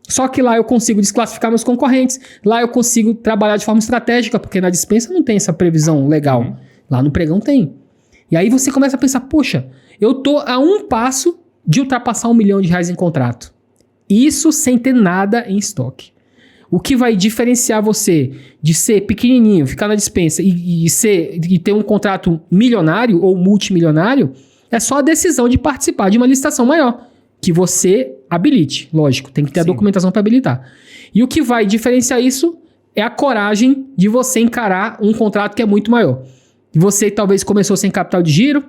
Só que lá eu consigo desclassificar meus concorrentes, lá eu consigo trabalhar de forma estratégica, porque na dispensa não tem essa previsão legal. Lá no pregão tem. E aí você começa a pensar, poxa, eu tô a um passo de ultrapassar R$1 milhão em contrato. Isso sem ter nada em estoque. O que vai diferenciar você de ser pequenininho, ficar na dispensa e ter um contrato milionário ou multimilionário é só a decisão de participar de uma licitação maior, que você habilite. Lógico, tem que ter a documentação para habilitar. E o que vai diferenciar isso é a coragem de você encarar um contrato que é muito maior. Você talvez começou sem capital de giro,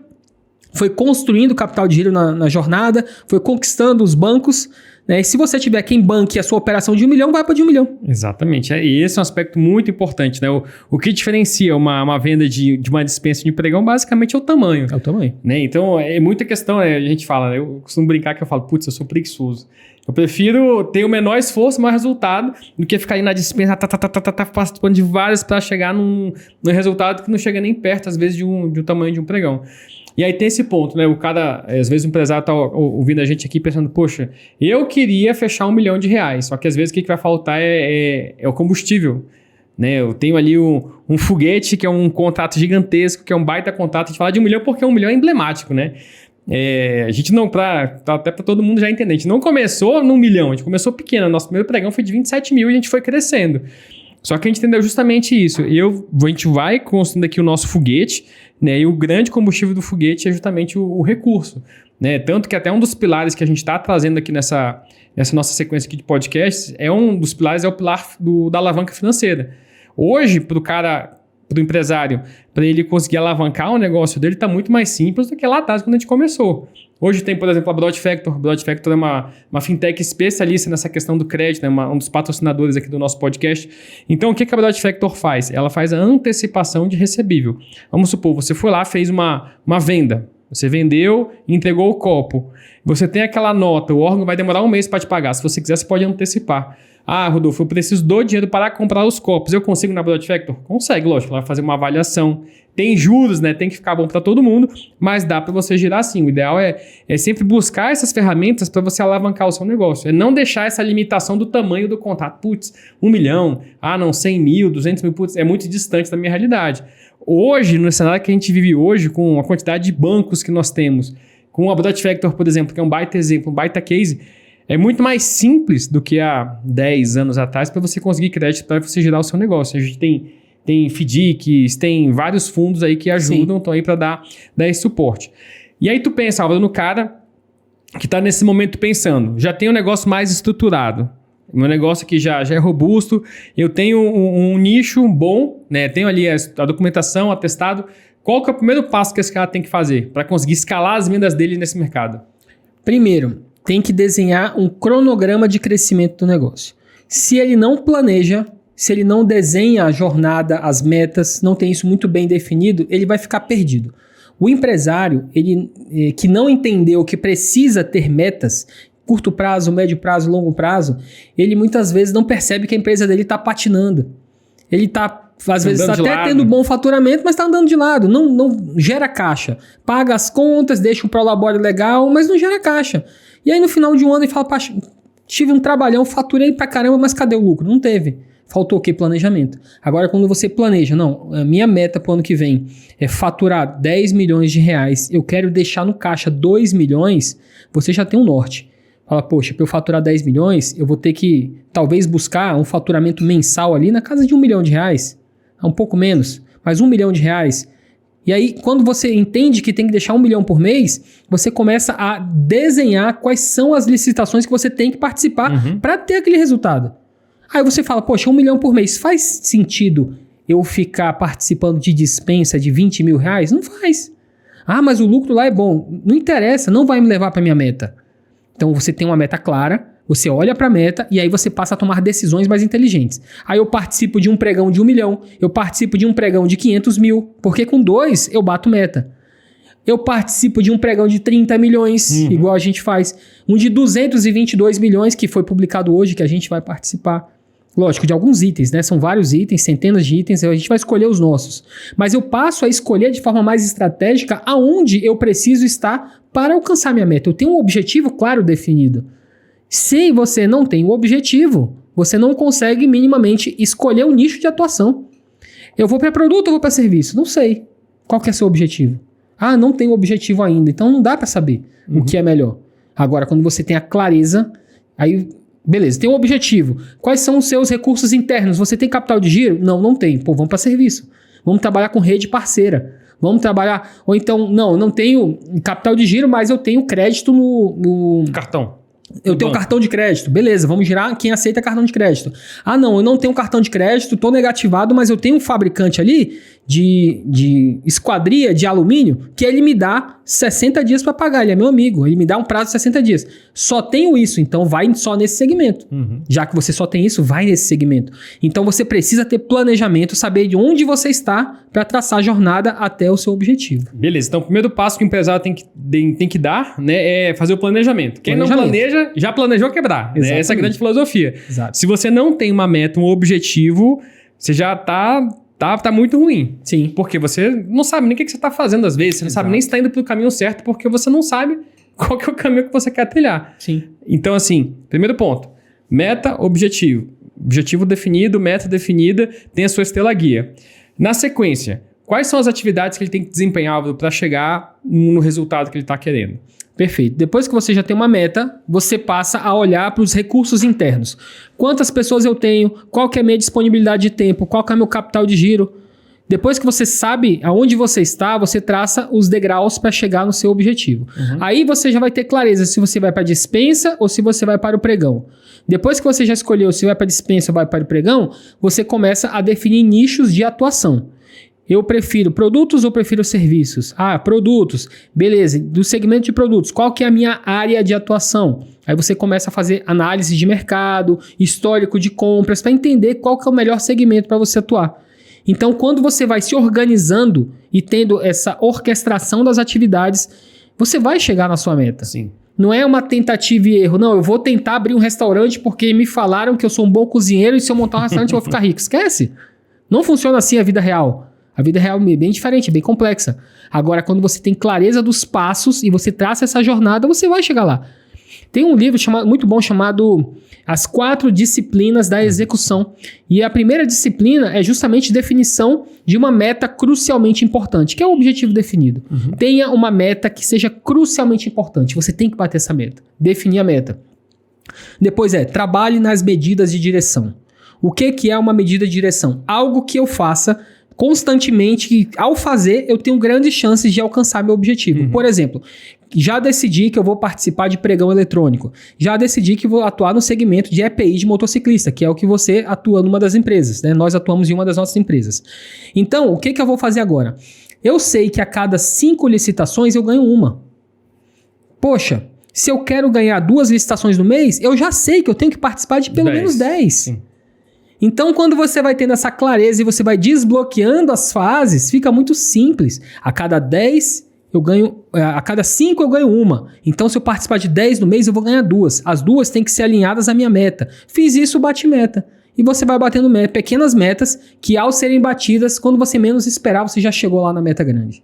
foi construindo capital de giro na jornada, foi conquistando os bancos, né? E se você tiver quem banque a sua operação de 1 milhão, vai para de 1 milhão. Exatamente. E esse é um aspecto muito importante, né? O que diferencia uma venda de uma dispensa de pregão, basicamente, é o tamanho. É o tamanho. Né? Então, é muita questão, a gente fala, né? Eu costumo brincar que eu falo, putz, eu sou preguiçoso. Eu prefiro ter o menor esforço, o maior resultado, do que ficar aí na dispensa, participando de várias para chegar num resultado que não chega nem perto, às vezes, de um tamanho de um pregão. E aí tem esse ponto, né? O cara, às vezes o empresário tá ouvindo a gente aqui pensando, poxa, eu queria fechar R$1 milhão, só que às vezes o que vai faltar é o combustível, né? Eu tenho ali um foguete que é um contrato gigantesco, que é um baita contrato. A gente fala de 1 milhão porque 1 milhão é emblemático, né? A gente não, até para todo mundo já entender, a gente não começou no 1 milhão, a gente começou pequeno. Nosso primeiro pregão foi de 27 mil e a gente foi crescendo. Só que a gente entendeu justamente isso. A gente vai construindo aqui o nosso foguete, né? E o grande combustível do foguete é justamente o recurso, né? Tanto que até um dos pilares que a gente está trazendo aqui nessa nossa sequência aqui de podcasts, um dos pilares é o pilar da alavanca financeira. Hoje, para o empresário, para ele conseguir alavancar o negócio dele, está muito mais simples do que lá atrás, quando a gente começou. Hoje tem, por exemplo, a Broad Factor. A Broad Factor é uma fintech especialista nessa questão do crédito, né? Um dos patrocinadores aqui do nosso podcast. Então, o que a Broad Factor faz? Ela faz a antecipação de recebível. Vamos supor, você foi lá, fez uma venda. Você vendeu e entregou o copo. Você tem aquela nota, o órgão vai demorar 1 mês para te pagar. Se você quiser, você pode antecipar. Ah, Rodolfo, eu preciso do dinheiro para comprar os copos. Eu consigo na Broad Factor? Consegue, lógico. Ela vai fazer uma avaliação. Tem juros, né? Tem que ficar bom para todo mundo, mas dá para você girar sim. O ideal é sempre buscar essas ferramentas para você alavancar o seu negócio. É não deixar essa limitação do tamanho do contrato. Putz, 1 milhão, 100 mil, 200 mil, putz, é muito distante da minha realidade. Hoje, no cenário que a gente vive hoje, com a quantidade de bancos que nós temos, com a Broad Factor, por exemplo, que é um baita exemplo, um baita case, é muito mais simples do que há 10 anos atrás para você conseguir crédito para você girar o seu negócio. A gente tem FDICs, tem vários fundos aí que ajudam, estão aí para dar esse suporte. E aí tu pensa, Álvaro, no cara que está nesse momento pensando, já tem um negócio mais estruturado, meu negócio aqui já é robusto, eu tenho um nicho bom, né? Tenho ali a documentação, atestado. Qual que é o primeiro passo que esse cara tem que fazer para conseguir escalar as vendas dele nesse mercado? Primeiro, tem que desenhar um cronograma de crescimento do negócio. Se ele não planeja, se ele não desenha a jornada, as metas, não tem isso muito bem definido, ele vai ficar perdido. O empresário, ele que não entendeu que precisa ter metas, curto prazo, médio prazo, longo prazo, ele muitas vezes não percebe que a empresa dele está patinando. Ele está, às vezes, até tendo bom faturamento, mas está andando de lado. Não gera caixa. Paga as contas, deixa o prolabore legal, mas não gera caixa. E aí, no final de um ano, ele fala, tive um trabalhão, faturei pra caramba, mas cadê o lucro? Não teve. Faltou o quê? Planejamento. Agora, quando você planeja, a minha meta pro ano que vem é faturar 10 milhões de reais, eu quero deixar no caixa 2 milhões, você já tem um norte. Fala, poxa, para eu faturar 10 milhões, eu vou ter que, talvez, buscar um faturamento mensal ali na casa de 1 milhão de reais. Um pouco menos, mas 1 milhão de reais. E aí, quando você entende que tem que deixar 1 milhão por mês, você começa a desenhar quais são as licitações que você tem que participar para ter aquele resultado. Aí você fala, poxa, 1 milhão por mês, faz sentido eu ficar participando de dispensa de 20 mil reais? Não faz. Ah, mas o lucro lá é bom. Não interessa, não vai me levar para minha meta. Então você tem uma meta clara, você olha para a meta e aí você passa a tomar decisões mais inteligentes. Aí eu participo de um pregão de 1 milhão, eu participo de um pregão de 500 mil, porque com 2 eu bato meta. Eu participo de um pregão de 30 milhões, igual a gente faz. Um de 222 milhões que foi publicado hoje, que a gente vai participar. Lógico, de alguns itens, né? São vários itens, centenas de itens, a gente vai escolher os nossos. Mas eu passo a escolher de forma mais estratégica aonde eu preciso estar para alcançar minha meta. Eu tenho um objetivo claro definido. Se você não tem o objetivo, você não consegue minimamente escolher o nicho de atuação. Eu vou para produto ou vou para serviço? Não sei. Qual que é o seu objetivo? Ah, não tenho objetivo ainda. Então não dá para saber o que é melhor. Agora, quando você tem a clareza, aí... Beleza, tem um objetivo. Quais são os seus recursos internos? Você tem capital de giro? Não tem. Pô, vamos para serviço. Vamos trabalhar com rede parceira. Vamos trabalhar... Ou então, não tenho capital de giro, mas eu tenho crédito no... Cartão. Eu tenho cartão de crédito. Beleza, vamos girar quem aceita cartão de crédito. Ah, não, eu não tenho cartão de crédito, tô negativado, mas eu tenho um fabricante ali de esquadria de alumínio que ele me dá 60 dias para pagar. Ele é meu amigo, ele me dá um prazo de 60 dias. Só tenho isso, então vai só nesse segmento. Já que você só tem isso, vai nesse segmento. Então você precisa ter planejamento, saber de onde você está para traçar a jornada até o seu objetivo. Beleza, então o primeiro passo que o empresário tem que dar, né, é fazer o planejamento. Quem não planeja, já planejou quebrar. Né? Essa é a grande filosofia. Exato. Se você não tem uma meta, um objetivo, você já tá muito ruim. Sim. Porque você não sabe nem o que você está fazendo às vezes. Você não sabe nem se está indo pelo caminho certo, porque você não sabe qual que é o caminho que você quer trilhar. Sim. Então, assim, primeiro ponto. Meta, objetivo. Objetivo definido, meta definida, tem a sua estrela guia. Na sequência, quais são as atividades que ele tem que desempenhar para chegar no resultado que ele está querendo? Perfeito. Depois que você já tem uma meta, você passa a olhar para os recursos internos. Quantas pessoas eu tenho? Qual que é a minha disponibilidade de tempo? Qual que é o meu capital de giro? Depois que você sabe aonde você está, você traça os degraus para chegar no seu objetivo. Aí você já vai ter clareza se você vai para a dispensa ou se você vai para o pregão. Depois que você já escolheu se vai para a dispensa ou vai para o pregão, você começa a definir nichos de atuação. Eu prefiro produtos ou prefiro serviços? Ah, produtos. Beleza. Do segmento de produtos, qual que é a minha área de atuação? Aí você começa a fazer análise de mercado, histórico de compras, para entender qual que é o melhor segmento para você atuar. Então, quando você vai se organizando e tendo essa orquestração das atividades, você vai chegar na sua meta. Sim. Não é uma tentativa e erro. Não, eu vou tentar abrir um restaurante porque me falaram que eu sou um bom cozinheiro e se eu montar um restaurante eu vou ficar rico. Esquece. Não funciona assim a vida real. A vida real é bem diferente, é bem complexa. Agora, quando você tem clareza dos passos e você traça essa jornada, você vai chegar lá. Tem um livro muito bom chamado As 4 Disciplinas da Execução. E a primeira disciplina é justamente definição de uma meta crucialmente importante, que é o objetivo definido. Tenha uma meta que seja crucialmente importante. Você tem que bater essa meta. Definir a meta. Depois trabalhe nas medidas de direção. O que é uma medida de direção? Algo que eu faça constantemente, que ao fazer eu tenho grandes chances de alcançar meu objetivo. Por exemplo, já decidi que eu vou participar de pregão eletrônico, já decidi que vou atuar no segmento de EPI de motociclista, que é o que você atua numa das empresas, né? Nós atuamos em uma das nossas empresas. Então, o que eu vou fazer agora? Eu sei que a cada 5 licitações eu ganho uma. Poxa, se eu quero ganhar 2 licitações no mês, eu já sei que eu tenho que participar de pelo menos 10. Sim. Então, quando você vai tendo essa clareza e você vai desbloqueando as fases, fica muito simples. A cada 10, eu ganho... A cada 5, eu ganho uma. Então, se eu participar de 10 no mês, eu vou ganhar 2. As 2 têm que ser alinhadas à minha meta. Fiz isso, bate meta. E você vai batendo pequenas metas que, ao serem batidas, quando você menos esperar, você já chegou lá na meta grande.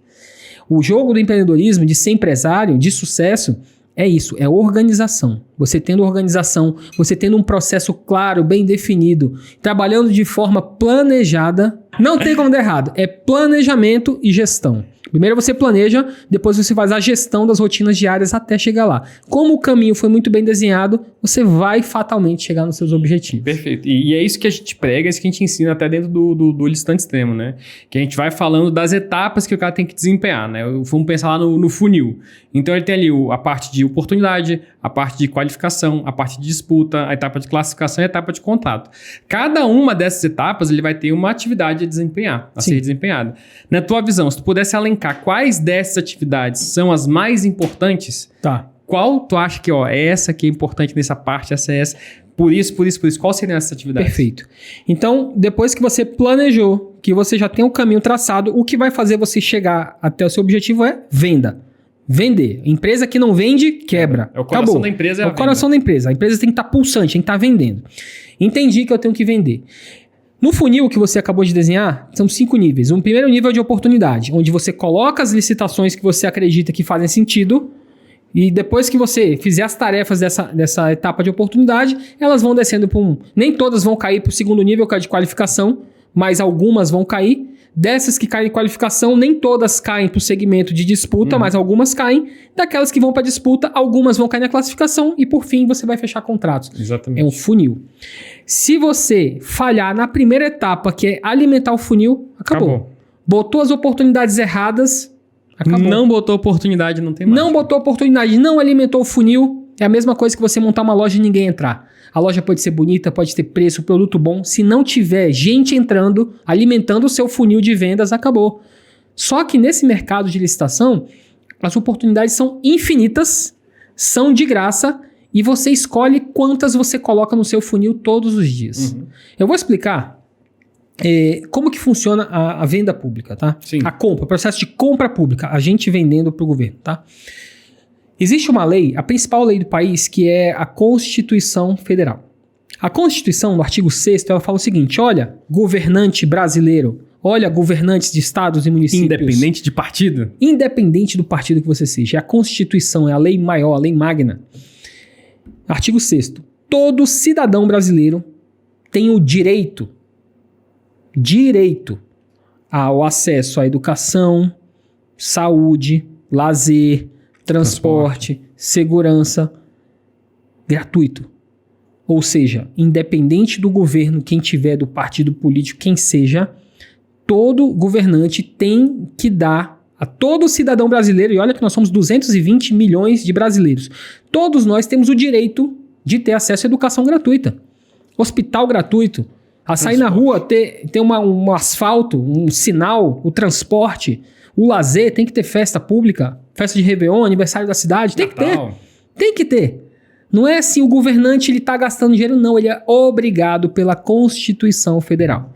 O jogo do empreendedorismo, de ser empresário, de sucesso... É isso, é organização. Você tendo organização, você tendo um processo claro, bem definido, trabalhando de forma planejada, não tem como dar errado. É planejamento e gestão. Primeiro você planeja, depois você faz a gestão das rotinas diárias até chegar lá. Como o caminho foi muito bem desenhado, você vai fatalmente chegar nos seus objetivos. Perfeito. E é isso que a gente prega, é isso que a gente ensina até dentro do listante extremo, né? Que a gente vai falando das etapas que o cara tem que desempenhar, né? Vamos pensar lá no funil. Então ele tem ali a parte de oportunidade, a parte de qualificação, a parte de disputa, a etapa de classificação e a etapa de contrato. Cada uma dessas etapas ele vai ter uma atividade a desempenhar, a ser desempenhada. Na tua visão, se tu pudesse alencar quais dessas atividades são as mais importantes, Tá. qual tu acha que, é essa que é importante nessa parte, essa é essa, por isso, qual seriam essas atividades? Perfeito. Então, depois que você planejou, que você já tem o caminho traçado, o que vai fazer você chegar até o seu objetivo é venda. Vender. Empresa que não vende, quebra. É o coração Acabou. da empresa. É o coração da empresa. A empresa tem que estar pulsante, tem que estar vendendo. Entendi que eu tenho que vender. No funil que você acabou de desenhar, são 5 níveis. Um primeiro nível é de oportunidade, onde você coloca as licitações que você acredita que fazem sentido, e depois que você fizer as tarefas dessa etapa de oportunidade, elas vão descendo para Nem todas vão cair para o segundo nível, que é de qualificação, mas algumas vão cair. Dessas que caem em qualificação, nem todas caem para o segmento de disputa, mas algumas caem. Daquelas que vão para disputa, algumas vão cair na classificação e, por fim, você vai fechar contratos. Exatamente. É um funil. Se você falhar na primeira etapa, que é alimentar o funil, acabou. Botou as oportunidades erradas, acabou. Não botou oportunidade, não tem mais. Não botou oportunidade, não alimentou o funil, é a mesma coisa que você montar uma loja e ninguém entrar. A loja pode ser bonita, pode ter preço, produto bom. Se não tiver gente entrando, alimentando o seu funil de vendas, acabou. Só que nesse mercado de licitação, as oportunidades são infinitas, são de graça e você escolhe quantas você coloca no seu funil todos os dias. Eu vou explicar como que funciona a venda pública, tá? Sim. A compra, o processo de compra pública, a gente vendendo para o governo, tá? Existe uma lei, a principal lei do país, que é a Constituição Federal. A Constituição, no artigo 6º, ela fala o seguinte: olha, governante brasileiro, olha, governantes de estados e municípios. Independente de partido? Independente do partido que você seja. É a Constituição, é a lei maior, a lei magna. Artigo 6º. Todo cidadão brasileiro tem o direito ao acesso à educação, saúde, lazer, transporte, segurança, gratuito. Ou seja, independente do governo, quem tiver, do partido político, quem seja, todo governante tem que dar a todo cidadão brasileiro, e olha que nós somos 220 milhões de brasileiros, todos nós temos o direito de ter acesso à educação gratuita, hospital gratuito, a sair na rua, ter um asfalto, um sinal, o transporte, o lazer, tem que ter festa pública, festa de Réveillon, aniversário da cidade, tem Natal. Tem que ter. Não é assim, o governante ele tá gastando dinheiro, não, ele é obrigado pela Constituição Federal.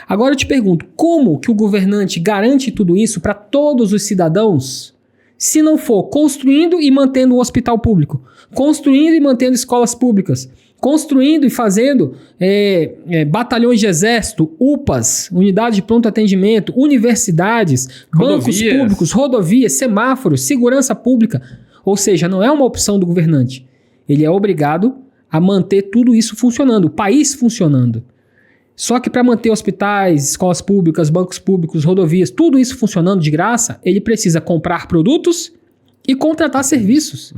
Agora eu te pergunto, como que o governante garante tudo isso para todos os cidadãos, se não for construindo e mantendo um hospital público, construindo e mantendo escolas públicas, construindo e fazendo batalhões de exército, UPAs, unidades de pronto atendimento, universidades, bancos públicos, rodovias, semáforos, segurança pública. Ou seja, não é uma opção do governante. Ele é obrigado a manter tudo isso funcionando, o país funcionando. Só que para manter hospitais, escolas públicas, bancos públicos, rodovias, tudo isso funcionando de graça, ele precisa comprar produtos e contratar serviços.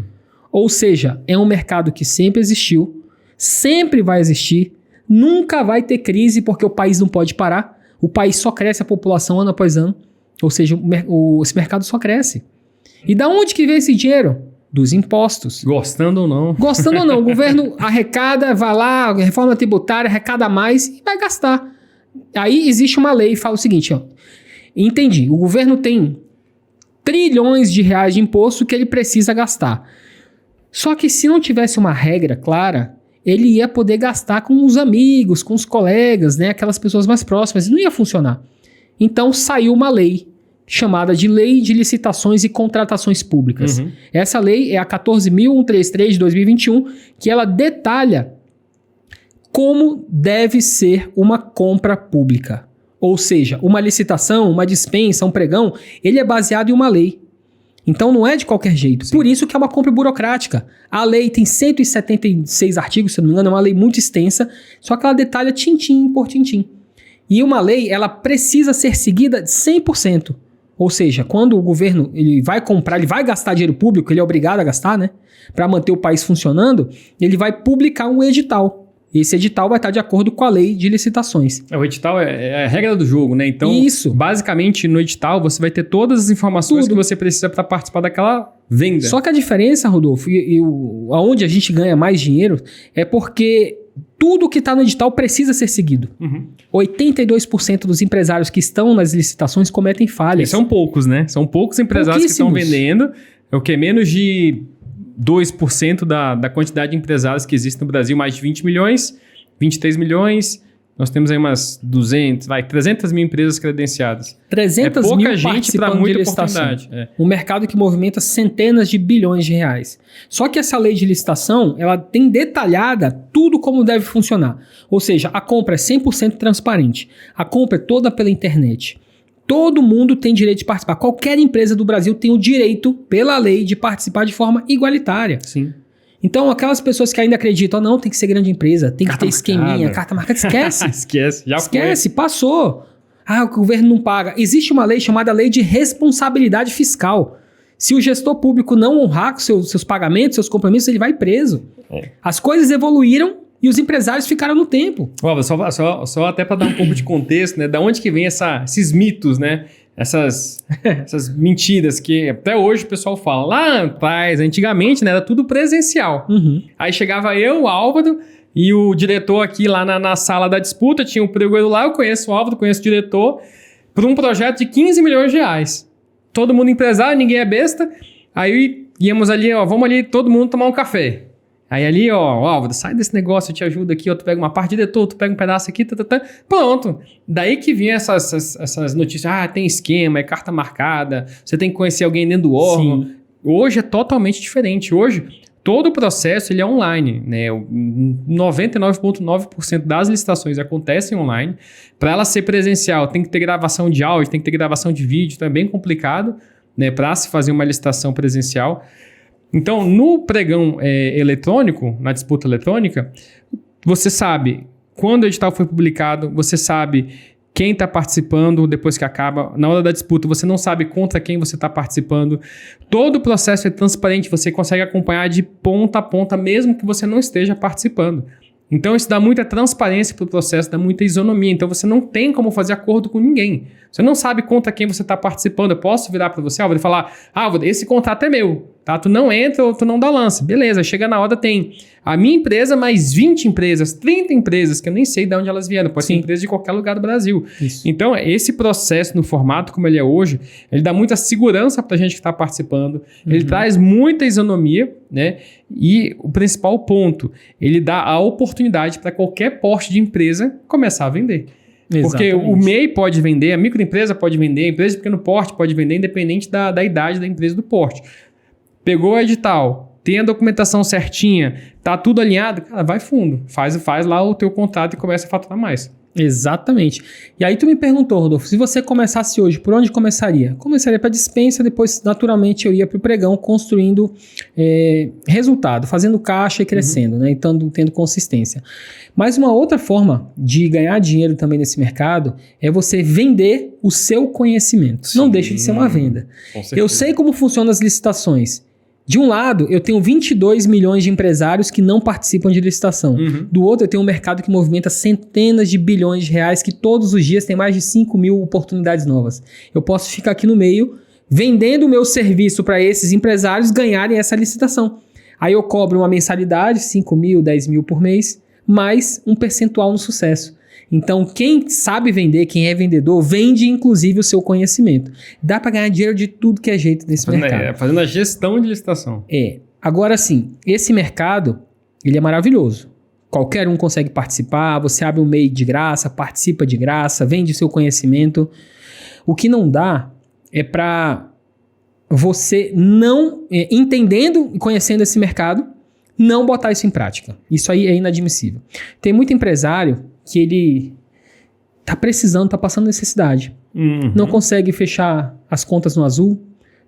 Ou seja, é um mercado que sempre existiu, sempre vai existir, nunca vai ter crise porque o país não pode parar, o país só cresce a população ano após ano, ou seja, esse mercado só cresce. E da onde que vem esse dinheiro? Dos impostos. Gostando ou não. Gostando ou não, o governo arrecada, vai lá, reforma tributária, arrecada mais e vai gastar. Aí existe uma lei e fala o seguinte, ó, entendi, o governo tem trilhões de reais de imposto que ele precisa gastar. Só que se não tivesse uma regra clara, ele ia poder gastar com os amigos, com os colegas, né? Aquelas pessoas mais próximas. E não ia funcionar. Então saiu uma lei chamada de Lei de Licitações e Contratações Públicas. Essa lei é a 14.133 de 2021, que ela detalha como deve ser uma compra pública. Ou seja, uma licitação, uma dispensa, um pregão, ele é baseado em uma lei. Então não é de qualquer jeito. Sim. Por isso que é uma compra burocrática. A lei tem 176 artigos, se não me engano, é uma lei muito extensa, só que ela detalha tintim por tintim. E uma lei, ela precisa ser seguida 100%. Ou seja, quando o governo ele vai comprar, ele vai gastar dinheiro público, ele é obrigado a gastar, né? Para manter o país funcionando, ele vai publicar um edital. Esse edital vai estar de acordo com a lei de licitações. O edital é a regra do jogo, né? Então, isso. Basicamente, no edital, você vai ter todas as informações que você precisa para participar daquela venda. Só que a diferença, Rodolfo, aonde a gente ganha mais dinheiro, é porque tudo que está no edital precisa ser seguido. 82% dos empresários que estão nas licitações cometem falhas. E são poucos, né? São poucos empresários que estão vendendo. É o que? Menos de 2% da quantidade de empresários que existem no Brasil, mais de 20 milhões, 23 milhões. Nós temos aí umas 300 mil empresas credenciadas. 300 pouca mil gente para muita oportunidade. Um mercado que movimenta centenas de bilhões de reais. Só que essa lei de licitação, ela tem detalhada tudo como deve funcionar. Ou seja, a compra é 100% transparente. A compra é toda pela internet. Todo mundo tem direito de participar. Qualquer empresa do Brasil tem o direito, pela lei, de participar de forma igualitária. Sim. Então, aquelas pessoas que ainda acreditam, não, tem que ser grande empresa, tem que ter esqueminha, carta marcada, esquece. Esquece, passou. O governo não paga. Existe uma lei chamada Lei de Responsabilidade Fiscal. Se o gestor público não honrar com seus pagamentos, seus compromissos, ele vai preso. As coisas evoluíram e os empresários ficaram no tempo. Só até para dar um pouco de contexto, né? Da onde que vem esses mitos, né? Essas mentiras que até hoje o pessoal fala. Lá atrás, antigamente, né, era tudo presencial. Aí chegava eu, o Álvaro, e o diretor aqui lá na sala da disputa, tinha um pregoeiro lá, eu conheço o Álvaro, conheço o diretor, por um projeto de 15 milhões de reais. Todo mundo empresário, ninguém é besta. Aí íamos ali, vamos ali todo mundo tomar um café. Aí ali, Álvaro, sai desse negócio, eu te ajudo aqui, tu pega uma parte, diretor, tu pega um pedaço aqui, pronto. Daí que vinha essas notícias, tem esquema, é carta marcada, você tem que conhecer alguém dentro do órgão. Sim. Hoje é totalmente diferente. Hoje, todo o processo ele é online, né? 99,9% das licitações acontecem online. Para ela ser presencial, tem que ter gravação de áudio, tem que ter gravação de vídeo, então é bem complicado, né? Para se fazer uma licitação presencial. Então, no pregão eletrônico, na disputa eletrônica, você sabe quando o edital foi publicado, você sabe quem está participando depois que acaba. Na hora da disputa, você não sabe contra quem você está participando. Todo o processo é transparente, você consegue acompanhar de ponta a ponta, mesmo que você não esteja participando. Então, isso dá muita transparência para o processo, dá muita isonomia. Então, você não tem como fazer acordo com ninguém. Você não sabe contra quem você está participando. Eu posso virar para você, Álvaro, e falar, Álvaro, esse contrato é meu, tá? Tu não entra ou tu não dá lance. Beleza, chega na hora, tem a minha empresa mais 20 empresas, 30 empresas, que eu nem sei de onde elas vieram. Pode ser empresa de qualquer lugar do Brasil. Isso. Então, esse processo no formato como ele é hoje, ele dá muita segurança para a gente que está participando. Ele traz muita isonomia, né? E o principal ponto, ele dá a oportunidade para qualquer porte de empresa começar a vender. Porque exatamente. O MEI pode vender, a microempresa pode vender, a empresa de pequeno porte pode vender, independente da idade da empresa do porte. Pegou o edital, tem a documentação certinha, tá tudo alinhado, cara, vai fundo. Faz lá o teu contrato e começa a faturar mais. Exatamente. E aí tu me perguntou, Rodolfo, se você começasse hoje, por onde começaria? Começaria para dispensa, depois naturalmente eu ia para o pregão construindo resultado, fazendo caixa e crescendo, né? Então tendo consistência. Mas uma outra forma de ganhar dinheiro também nesse mercado é você vender o seu conhecimento. Sim. Não deixa de ser uma venda. Eu sei como funcionam as licitações. De um lado, eu tenho 22 milhões de empresários que não participam de licitação. Do outro, eu tenho um mercado que movimenta centenas de bilhões de reais, que todos os dias tem mais de 5 mil oportunidades novas. Eu posso ficar aqui no meio, vendendo o meu serviço para esses empresários ganharem essa licitação. Aí eu cobro uma mensalidade, 5 mil, 10 mil por mês, mais um percentual no sucesso. Então, quem sabe vender, quem é vendedor, vende inclusive o seu conhecimento. Dá para ganhar dinheiro de tudo que é jeito nesse mercado. Fazendo a gestão de licitação. Agora sim, esse mercado, ele é maravilhoso. Qualquer um consegue participar, você abre um MEI de graça, participa de graça, vende seu conhecimento. O que não dá é para você não, entendendo e conhecendo esse mercado, não botar isso em prática. Isso aí é inadmissível. Tem muito empresário que ele tá precisando, tá passando necessidade. Não consegue fechar as contas no azul,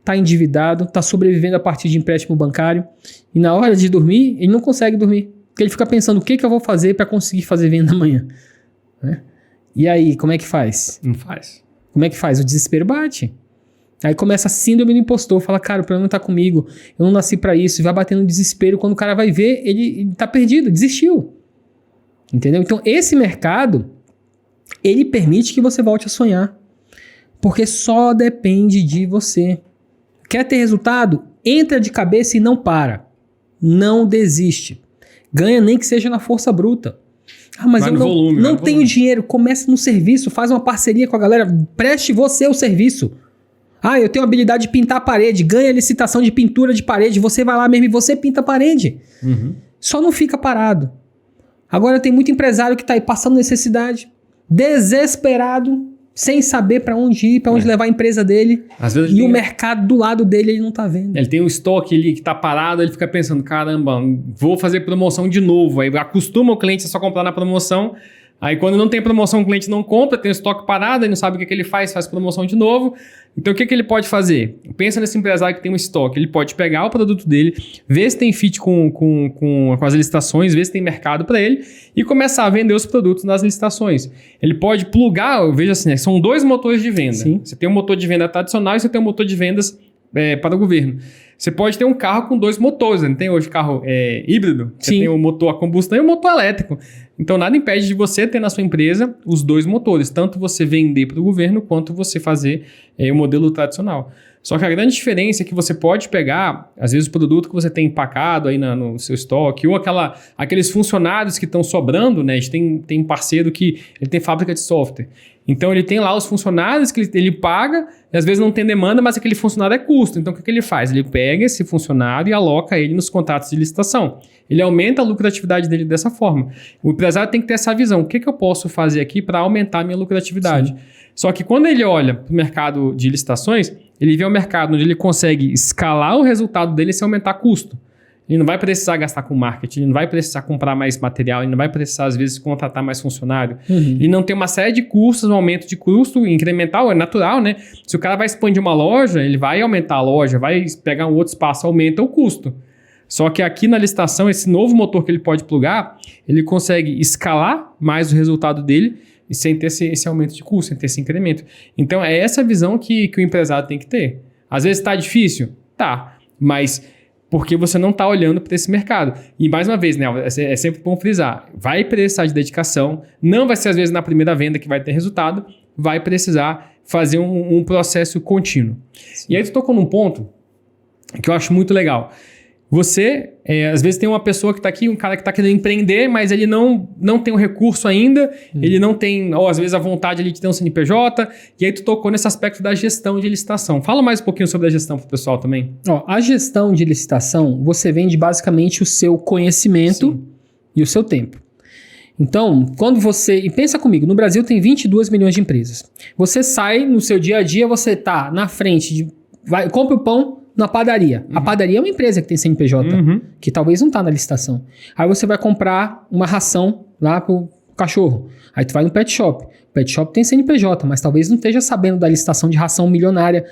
tá endividado, tá sobrevivendo a partir de empréstimo bancário. E na hora de dormir, ele não consegue dormir. Porque ele fica pensando, o que eu vou fazer para conseguir fazer venda amanhã? Né? E aí, como é que faz? Não faz. Como é que faz? O desespero bate. Aí começa a síndrome do impostor. Fala, cara, o problema tá comigo. Eu não nasci pra isso. E vai batendo no desespero. Quando o cara vai ver, ele tá perdido. Desistiu. Entendeu? Então, esse mercado, ele permite que você volte a sonhar. Porque só depende de você. Quer ter resultado? Entra de cabeça e não para. Não desiste. Ganha nem que seja na força bruta. Ah, mas eu não tenho dinheiro. Começa no serviço. Faz uma parceria com a galera. Preste você o serviço. Ah, eu tenho a habilidade de pintar a parede. Ganha licitação de pintura de parede. Você vai lá mesmo e você pinta a parede. Só não fica parado. Agora tem muito empresário que está aí passando necessidade. Desesperado. Sem saber para onde ir, para onde levar a empresa dele. Às vezes e o mercado do lado dele ele não tá vendo. Ele tem um estoque ali que tá parado, ele fica pensando, caramba, vou fazer promoção de novo. Aí acostuma o cliente a só comprar na promoção. Aí quando não tem promoção, o cliente não compra, tem o estoque parado, ele não sabe o que ele faz promoção de novo. Então o que ele pode fazer? Pensa nesse empresário que tem um estoque, ele pode pegar o produto dele, ver se tem fit com as licitações, ver se tem mercado para ele e começar a vender os produtos nas licitações. Ele pode plugar, eu vejo assim, são 2 motores de venda. Sim. Você tem um motor de venda tradicional e você tem um motor de vendas para o governo. Você pode ter um carro com 2 motores, não tem hoje carro híbrido? Você Sim. tem o motor a combustão e o motor elétrico. Então nada impede de você ter na sua empresa os 2 motores, tanto você vender para o governo quanto você fazer o modelo tradicional. Só que a grande diferença é que você pode pegar, às vezes, o produto que você tem empacado aí no seu estoque, ou aqueles funcionários que estão sobrando, né? A gente tem um parceiro que ele tem fábrica de software. Então ele tem lá os funcionários que ele paga, e às vezes não tem demanda, mas aquele funcionário é custo. Então o que ele faz? Ele pega esse funcionário e aloca ele nos contratos de licitação. Ele aumenta a lucratividade dele dessa forma. O empresário tem que ter essa visão. O que eu posso fazer aqui para aumentar a minha lucratividade? Sim. Só que quando ele olha para o mercado de licitações, ele vê um mercado onde ele consegue escalar o resultado dele sem aumentar custo. Ele não vai precisar gastar com marketing, ele não vai precisar comprar mais material, ele não vai precisar, às vezes, contratar mais funcionário. Ele não tem uma série de custos, um aumento de custo incremental, é natural, né? Se o cara vai expandir uma loja, ele vai aumentar a loja, vai pegar um outro espaço, aumenta o custo. Só que aqui na licitação, esse novo motor que ele pode plugar, ele consegue escalar mais o resultado dele e sem ter esse aumento de custo, sem ter esse incremento. Então, é essa visão que o empresário tem que ter. Às vezes está difícil? Tá, mas porque você não está olhando para esse mercado. E mais uma vez, né, é sempre bom frisar, vai precisar de dedicação, não vai ser às vezes na primeira venda que vai ter resultado, vai precisar fazer um processo contínuo. Sim. E aí tu tocou num ponto que eu acho muito legal. Você, às vezes tem uma pessoa que está aqui, um cara que está querendo empreender, mas ele não tem o recurso ainda, ele não tem, ou às vezes a vontade ali de ter um CNPJ, e aí tu tocou nesse aspecto da gestão de licitação. Fala mais um pouquinho sobre a gestão para o pessoal também. A gestão de licitação, você vende basicamente o seu conhecimento Sim. e o seu tempo. Então, quando você... E pensa comigo, no Brasil tem 22 milhões de empresas. Você sai no seu dia a dia, você está na frente compra o pão na padaria. A padaria é uma empresa que tem CNPJ, que talvez não está na licitação. Aí você vai comprar uma ração lá pro cachorro. Aí tu vai no pet shop. O pet shop tem CNPJ, mas talvez não esteja sabendo da licitação de ração milionária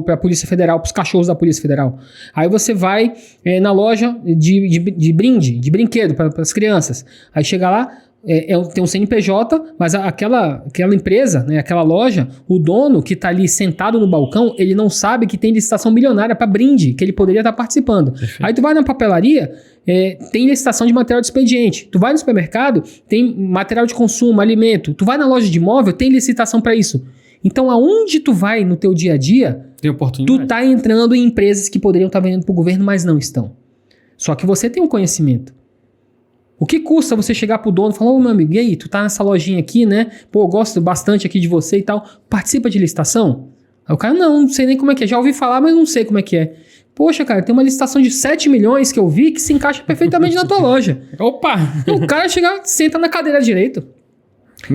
para a Polícia Federal, para os cachorros da Polícia Federal. Aí você vai na loja de brinde, de brinquedo para as crianças. Aí chega lá, tem um CNPJ, mas aquela empresa, né, aquela loja, o dono que está ali sentado no balcão, ele não sabe que tem licitação milionária para brinde, que ele poderia estar participando. Perfeito. Aí tu vai na papelaria, tem licitação de material de expediente. Tu vai no supermercado, tem material de consumo, alimento. Tu vai na loja de imóvel, tem licitação para isso. Então, aonde tu vai no teu dia a dia, tem oportunidade. Tu tá entrando em empresas que poderiam estar vendendo para o governo, mas não estão. Só que você tem um conhecimento. O que custa você chegar pro dono e falar, meu amigo, e aí, tu tá nessa lojinha aqui, né? Pô, eu gosto bastante aqui de você e tal. Participa de licitação? Aí o cara, não sei nem como é que é. Já ouvi falar, mas não sei como é que é. Poxa, cara, tem uma licitação de 7 milhões que eu vi que se encaixa perfeitamente na tua loja. Opa! O cara chega, senta na cadeira direito.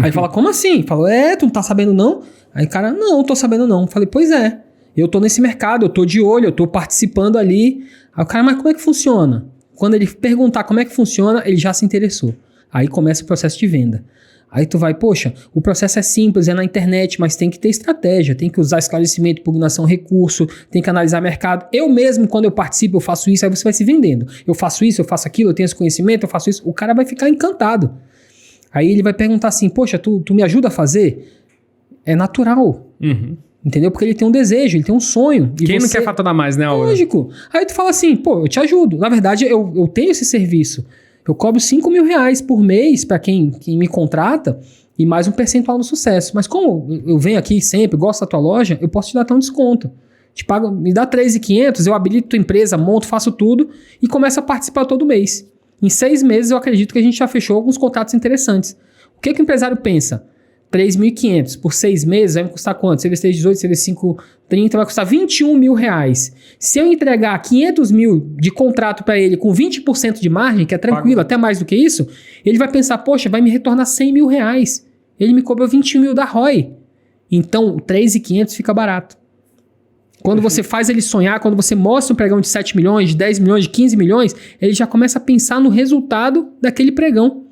Aí fala, como assim? Fala, tu não tá sabendo não? Aí o cara, não tô sabendo não. Falei, pois é, eu tô nesse mercado, eu tô de olho, eu tô participando ali. Aí o cara, mas como é que funciona? Quando ele perguntar como é que funciona, ele já se interessou. Aí começa o processo de venda. Aí tu vai, poxa, o processo é simples, é na internet, mas tem que ter estratégia, tem que usar esclarecimento, impugnação, recurso, tem que analisar mercado. Eu mesmo, quando eu participo, eu faço isso, aí você vai se vendendo. Eu faço isso, eu faço aquilo, eu tenho esse conhecimento, eu faço isso. O cara vai ficar encantado. Aí ele vai perguntar assim, poxa, tu me ajuda a fazer? É natural. Entendeu? Porque ele tem um desejo, ele tem um sonho. E quem não quer faturar mais, né, Aura? Lógico. Aí tu fala assim, pô, eu te ajudo. Na verdade, eu tenho esse serviço. Eu cobro 5 mil reais por mês para quem me contrata e mais um percentual no sucesso. Mas como eu venho aqui sempre, gosto da tua loja, eu posso te dar até um desconto. Te pago, me dá 3.500, eu habilito tua empresa, monto, faço tudo e começo a participar todo mês. Em 6 meses eu acredito que a gente já fechou alguns contratos interessantes. O que o empresário pensa? 3.500 por 6 meses vai me custar quanto? Se ele esteja 18, se ele 5, 30, vai custar 21 mil reais. Se eu entregar 500 mil de contrato para ele com 20% de margem, que é tranquilo, até mais do que isso, ele vai pensar, poxa, vai me retornar 100 mil reais. Ele me cobrou 20 mil da ROI. Então, 3.500 fica barato. Quando você faz ele sonhar, quando você mostra um pregão de 7 milhões, de 10 milhões, de 15 milhões, ele já começa a pensar no resultado daquele pregão.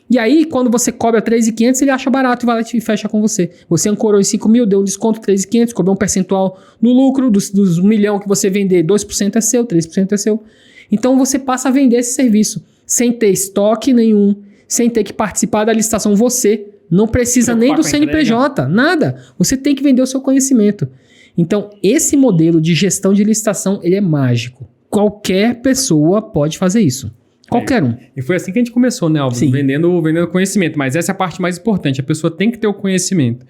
E aí, quando você cobra 3.500, ele acha barato e vai lá e fecha com você. Você ancorou em 5 mil, deu um desconto 3.500, cobrou um percentual no lucro dos 1 milhão que você vender, 2% é seu, 3% é seu. Então, você passa a vender esse serviço sem ter estoque nenhum, sem ter que participar da licitação. Você não precisa nem do CNPJ, nada. Você tem que vender o seu conhecimento. Então, esse modelo de gestão de licitação, ele é mágico. Qualquer pessoa pode fazer isso. Qualquer um. E foi assim que a gente começou, né, Álvaro? Vendendo conhecimento. Mas essa é a parte mais importante. A pessoa tem que ter o conhecimento.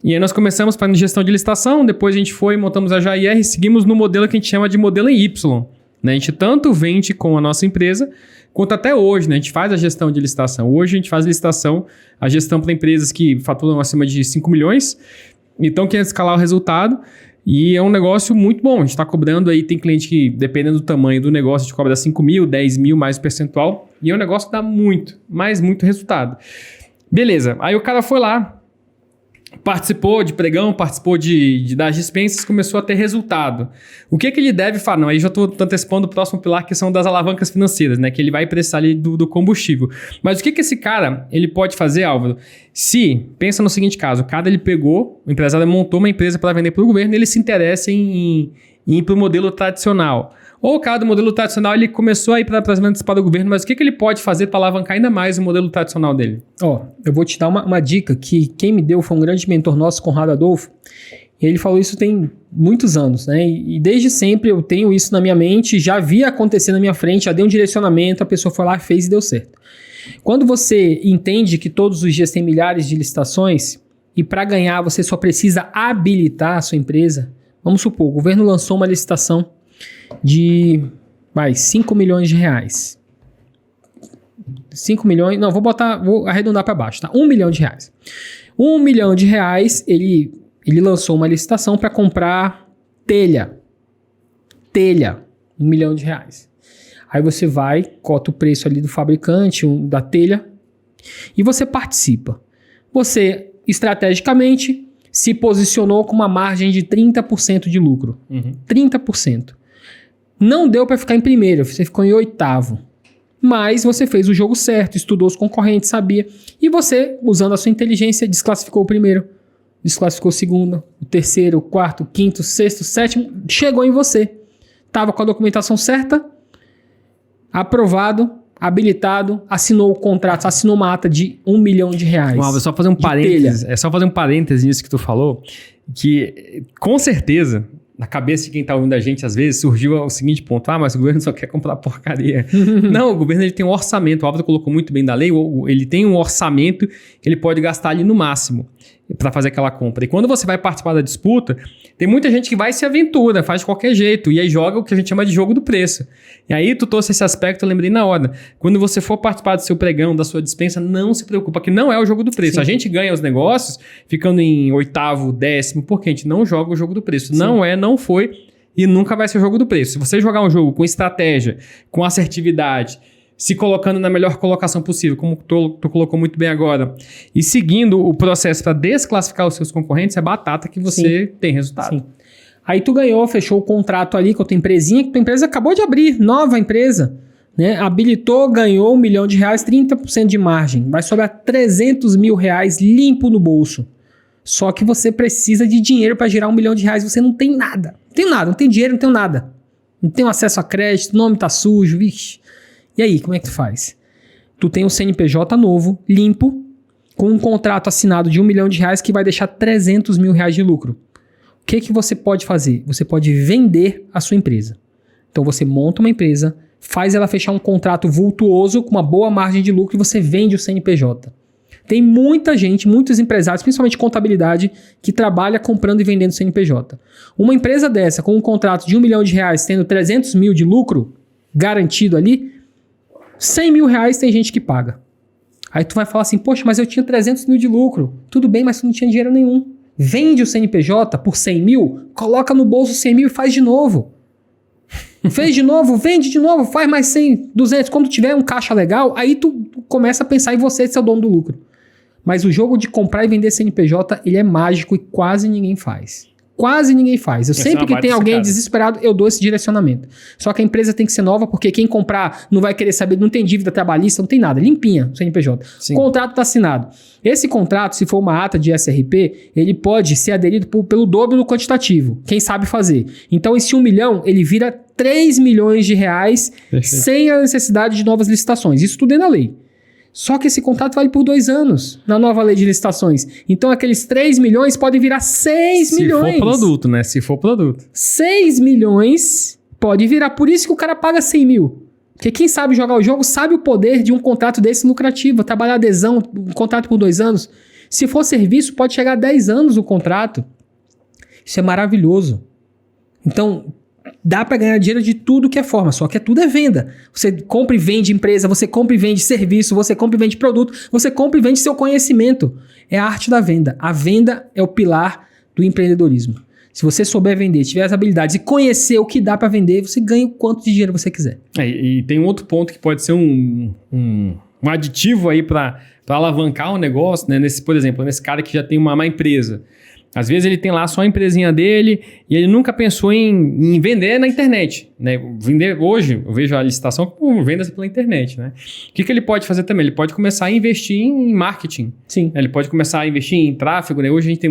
E aí nós começamos para gestão de licitação, depois a gente foi, montamos a JIR e seguimos no modelo que a gente chama de modelo em Y. Né? A gente tanto vende com a nossa empresa, quanto até hoje, né? A gente faz a gestão de licitação. Hoje a gente faz a gestão para empresas que faturam acima de 5 milhões, então quer escalar o resultado. E é um negócio muito bom. A gente está cobrando aí, tem cliente que, dependendo do tamanho do negócio, a gente cobra 5 mil, 10 mil mais percentual. E é um negócio que dá muito resultado. Beleza. Aí o cara foi lá, participou de pregão, participou das dispensas, começou a ter resultado. O que ele deve fazer? Não, aí já estou antecipando o próximo pilar, que são das alavancas financeiras, né? Que ele vai precisar ali do combustível. Mas o que esse cara ele pode fazer, Álvaro? Se, pensa no seguinte caso, o cara ele pegou, o empresário montou uma empresa para vender para o governo, ele se interessa em ir para o modelo tradicional. Ou o cara do modelo tradicional, ele começou a ir para as vendas para o governo, mas o que ele pode fazer para alavancar ainda mais o modelo tradicional dele? Eu vou te dar uma dica que quem me deu foi um grande mentor nosso, Conrado Adolfo. Ele falou isso tem muitos anos, né? E desde sempre eu tenho isso na minha mente, já vi acontecer na minha frente, já dei um direcionamento, a pessoa foi lá, fez e deu certo. Quando você entende que todos os dias tem milhares de licitações e para ganhar você só precisa habilitar a sua empresa, vamos supor, o governo lançou uma licitação de 5 milhões de reais. 5 milhões, não, vou arredondar para baixo, tá? 1 milhão de reais. 1 milhão de reais, ele lançou uma licitação para comprar telha. 1 milhão de reais. Aí você vai, cota o preço ali do fabricante, da telha, e você participa. Você, estrategicamente, se posicionou com uma margem de 30% de lucro. 30%. Não deu para ficar em primeiro, você ficou em 8º. Mas você fez o jogo certo, estudou os concorrentes, sabia. E você, usando a sua inteligência, desclassificou o primeiro, desclassificou o segundo, o terceiro, o quarto, o quinto, o sexto, o sétimo. Chegou em você. Estava com a documentação certa, aprovado, habilitado, assinou o contrato, assinou uma ata de 1 milhão de reais. Uau, só fazer um parênteses. É só fazer um parênteses nisso que tu falou, que com certeza, na cabeça de quem está ouvindo a gente, às vezes, surgiu o seguinte ponto: mas o governo só quer comprar porcaria. Não, o governo ele tem um orçamento, o Álvaro colocou muito bem da lei, ele tem um orçamento que ele pode gastar ali no máximo para fazer aquela compra. E quando você vai participar da disputa, tem muita gente que vai e se aventura, faz de qualquer jeito, e aí joga o que a gente chama de jogo do preço. E aí tu trouxe esse aspecto, eu lembrei na hora. Quando você for participar do seu pregão, da sua dispensa, não se preocupa, que não é o jogo do preço. Sim. A gente ganha os negócios ficando em 8º, 10º, porque a gente não joga o jogo do preço. Sim. Não foi e nunca vai ser o jogo do preço. Se você jogar um jogo com estratégia, com assertividade, se colocando na melhor colocação possível, como tu colocou muito bem agora, e seguindo o processo para desclassificar os seus concorrentes, é batata que você tem resultado. Sim. Aí tu ganhou, fechou o contrato ali com a tua empresinha, que tua empresa acabou de abrir, nova empresa, né? Habilitou, ganhou R$1 milhão, 30% de margem. Vai sobrar R$300 mil limpo no bolso. Só que você precisa de dinheiro para gerar R$1 milhão, você não tem nada. Não tem nada, não tem dinheiro, não tem nada. Não tem acesso a crédito, nome tá sujo, vixe. E aí, como é que tu faz? Tu tem um CNPJ novo, limpo, com um contrato assinado de R$1 milhão que vai deixar R$300 mil de lucro. O que você pode fazer? Você pode vender a sua empresa. Então você monta uma empresa, faz ela fechar um contrato vultuoso com uma boa margem de lucro e você vende o CNPJ. Tem muita gente, muitos empresários, principalmente contabilidade, que trabalha comprando e vendendo CNPJ. Uma empresa dessa, com um contrato de R$1 milhão, tendo 300 mil de lucro garantido ali, R$100 mil tem gente que paga. Aí tu vai falar assim, poxa, mas eu tinha 300 mil de lucro. Tudo bem, mas tu não tinha dinheiro nenhum. Vende o CNPJ por 100 mil, coloca no bolso 100 mil e faz de novo. Fez de novo, vende de novo, faz mais 100, 200. Quando tiver um caixa legal, aí tu começa a pensar em você ser o dono do lucro. Mas o jogo de comprar e vender CNPJ, ele é mágico e quase ninguém faz. Quase ninguém faz. Eu sempre que tem alguém desesperado, eu dou esse direcionamento. Só que a empresa tem que ser nova, porque quem comprar não vai querer saber, não tem dívida trabalhista, não tem nada. Limpinha o CNPJ. Sim. O contrato está assinado. Esse contrato, se for uma ata de SRP, ele pode ser aderido pelo dobro do quantitativo. Quem sabe fazer. Então, esse 1 milhão, ele vira 3 milhões de reais. Perfeito. Sem a necessidade de novas licitações. Isso tudo é na lei. Só que esse contrato vale por 2 anos na nova lei de licitações. Então, aqueles 3 milhões podem virar 6 milhões. Se for produto, né? Se for produto. 6 milhões pode virar. Por isso que o cara paga 100 mil. Porque quem sabe jogar o jogo sabe o poder de um contrato desse lucrativo. Trabalhar adesão, um contrato por 2 anos. Se for serviço, pode chegar a 10 anos o contrato. Isso é maravilhoso. Então, dá para ganhar dinheiro de tudo que é forma, só que tudo é venda. Você compra e vende empresa, você compra e vende serviço, você compra e vende produto, você compra e vende seu conhecimento. É a arte da venda. A venda é o pilar do empreendedorismo. Se você souber vender, tiver as habilidades e conhecer o que dá para vender, você ganha o quanto de dinheiro você quiser. E tem um outro ponto que pode ser um aditivo aí para alavancar um negócio, né? Por exemplo, nesse cara que já tem uma empresa. Às vezes ele tem lá só a empresinha dele e ele nunca pensou em vender na internet, né? Vender hoje, eu vejo a licitação como vendas pela internet, né? O que ele pode fazer também? Ele pode começar a investir em marketing. Sim. Ele pode começar a investir em tráfego, né? Hoje a gente tem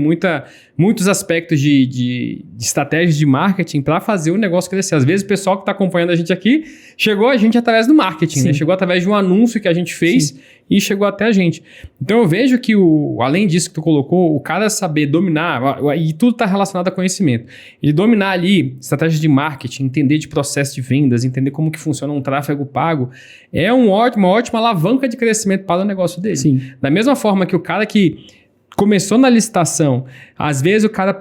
muitos aspectos de estratégias de marketing para fazer o negócio crescer. Às vezes o pessoal que está acompanhando a gente aqui chegou a gente através do marketing, né? Chegou através de um anúncio que a gente fez. Sim. E chegou até a gente. Então eu vejo que, além disso que tu colocou, o cara saber dominar, e tudo está relacionado a conhecimento. Ele dominar ali estratégias de marketing, entender de processo de vendas, entender como que funciona um tráfego pago, é uma ótima alavanca de crescimento para o negócio dele. Sim. Da mesma forma que o cara que começou na licitação, às vezes o cara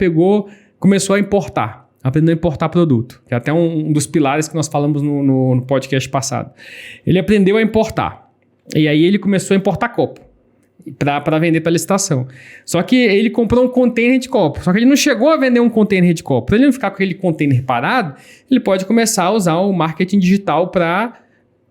começou a importar. Aprendeu a importar produto, que é até um dos pilares que nós falamos no podcast passado. Ele aprendeu a importar. E aí ele começou a importar copo para vender para licitação. Só que ele comprou um container de copo. Só que ele não chegou a vender um container de copo. Para ele não ficar com aquele container parado, ele pode começar a usar o marketing digital para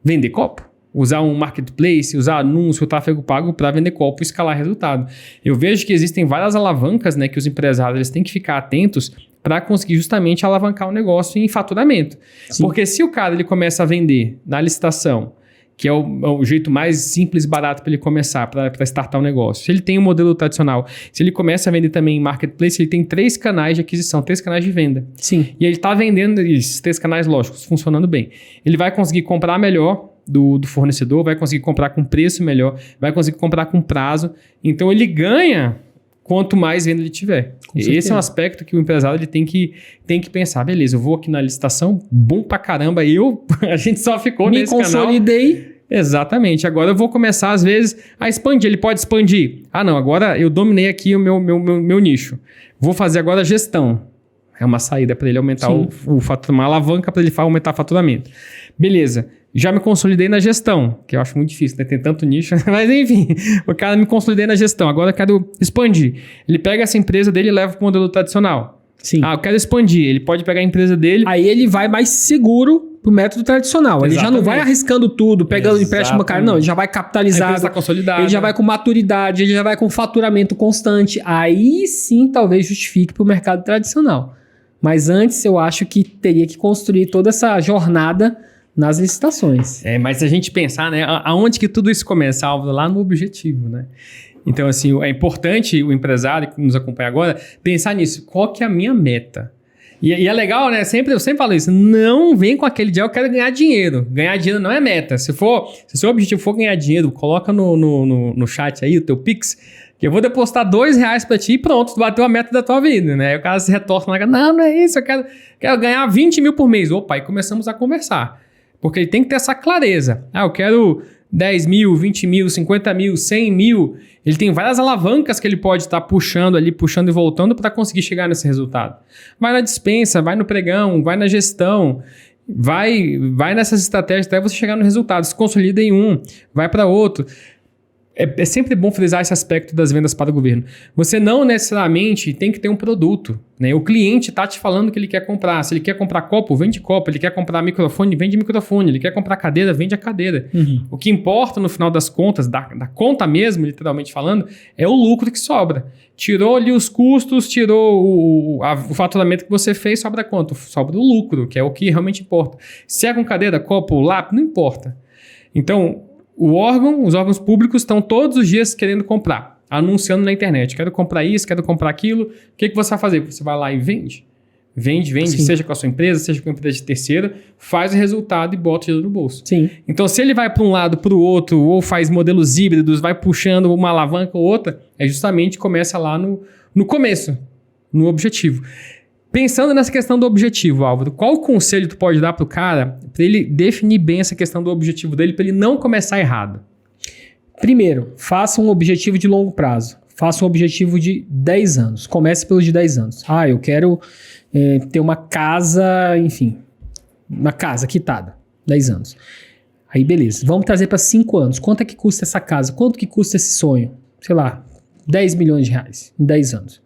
vender copo. Usar um marketplace, usar anúncio, tráfego pago para vender copo e escalar resultado. Eu vejo que existem várias alavancas, né, que os empresários eles têm que ficar atentos para conseguir justamente alavancar o negócio em faturamento. Sim. Porque se o cara ele começa a vender na licitação, que é o jeito mais simples e barato para ele começar, para startar o negócio. Se ele tem um modelo tradicional, se ele começa a vender também em marketplace, ele tem 3 canais de aquisição, 3 canais de venda. Sim. E ele está vendendo esses 3 canais, lógicos, funcionando bem. Ele vai conseguir comprar melhor do fornecedor, vai conseguir comprar com preço melhor, vai conseguir comprar com prazo. Então ele ganha quanto mais venda ele tiver. Esse é um aspecto que o empresário ele tem que pensar. Beleza, eu vou aqui na licitação, bom pra caramba, a gente só ficou nesse canal. Me consolidei. Exatamente. Agora eu vou começar, às vezes, a expandir. Ele pode expandir. Ah, não, agora eu dominei aqui o meu nicho. Vou fazer agora a gestão. É uma saída para ele aumentar o faturamento, uma alavanca para ele aumentar o faturamento. Beleza. Já me consolidei na gestão, que eu acho muito difícil, né? Tem tanto nicho. Mas enfim, o cara me consolidei na gestão. Agora eu quero expandir. Ele pega essa empresa dele e leva para o modelo tradicional. Sim. Eu quero expandir. Ele pode pegar a empresa dele. Aí ele vai mais seguro pro método tradicional. Ele já não vai arriscando tudo, pegando empréstimo bancário. Não, ele já vai capitalizado. A empresa tá consolidada. Ele já vai com maturidade, ele já vai com faturamento constante. Aí sim, talvez justifique pro mercado tradicional. Mas antes, eu acho que teria que construir toda essa jornada nas licitações. Mas se a gente pensar, né, aonde que tudo isso começa, Álvaro? Lá no objetivo, né? Então, assim, é importante o empresário que nos acompanha agora pensar nisso. Qual que é a minha meta? E é legal, né? Eu sempre falo isso. Não vem com aquele dia, eu quero ganhar dinheiro. Ganhar dinheiro não é meta. Se o seu objetivo for ganhar dinheiro, coloca no chat aí o teu Pix, que eu vou depositar R$2 pra ti e pronto, tu bateu a meta da tua vida, né? Aí o cara se retorce lá, não é isso, eu quero ganhar 20 mil por mês. Opa, aí começamos a conversar. Porque ele tem que ter essa clareza. Eu quero 10 mil, 20 mil, 50 mil, 100 mil. Ele tem várias alavancas que ele pode estar puxando e voltando para conseguir chegar nesse resultado. Vai na dispensa, vai no pregão, vai na gestão, vai nessas estratégias até você chegar no resultado. Se consolida em um, vai para outro. É sempre bom frisar esse aspecto das vendas para o governo. Você não necessariamente tem que ter um produto, né? O cliente está te falando que ele quer comprar. Se ele quer comprar copo, vende copo. Ele quer comprar microfone, vende microfone. Ele quer comprar cadeira, vende a cadeira. Uhum. O que importa no final das contas, da conta mesmo, literalmente falando, é o lucro que sobra. Tirou ali os custos, tirou o faturamento que você fez, sobra quanto? Sobra o lucro, que é o que realmente importa. Se é com cadeira, copo, lápis, não importa. Então, os órgãos públicos estão todos os dias querendo comprar, anunciando na internet. Quero comprar isso, quero comprar aquilo. O que você vai fazer? Você vai lá e vende. Vende, sim, seja com a sua empresa, seja com a empresa de terceira, faz o resultado e bota o dinheiro no bolso. Sim. Então, se ele vai para um lado, para o outro, ou faz modelos híbridos, vai puxando uma alavanca ou outra, justamente começa lá no começo, no objetivo. Pensando nessa questão do objetivo, Álvaro, qual conselho tu pode dar pro cara para ele definir bem essa questão do objetivo dele, para ele não começar errado? Primeiro, faça um objetivo de longo prazo. Faça um objetivo de 10 anos. Comece pelo de 10 anos. Eu quero ter uma casa, enfim, uma casa quitada. 10 anos. Aí, beleza. Vamos trazer para 5 anos. Quanto é que custa essa casa? Quanto que custa esse sonho? Sei lá, 10 milhões de reais em 10 anos.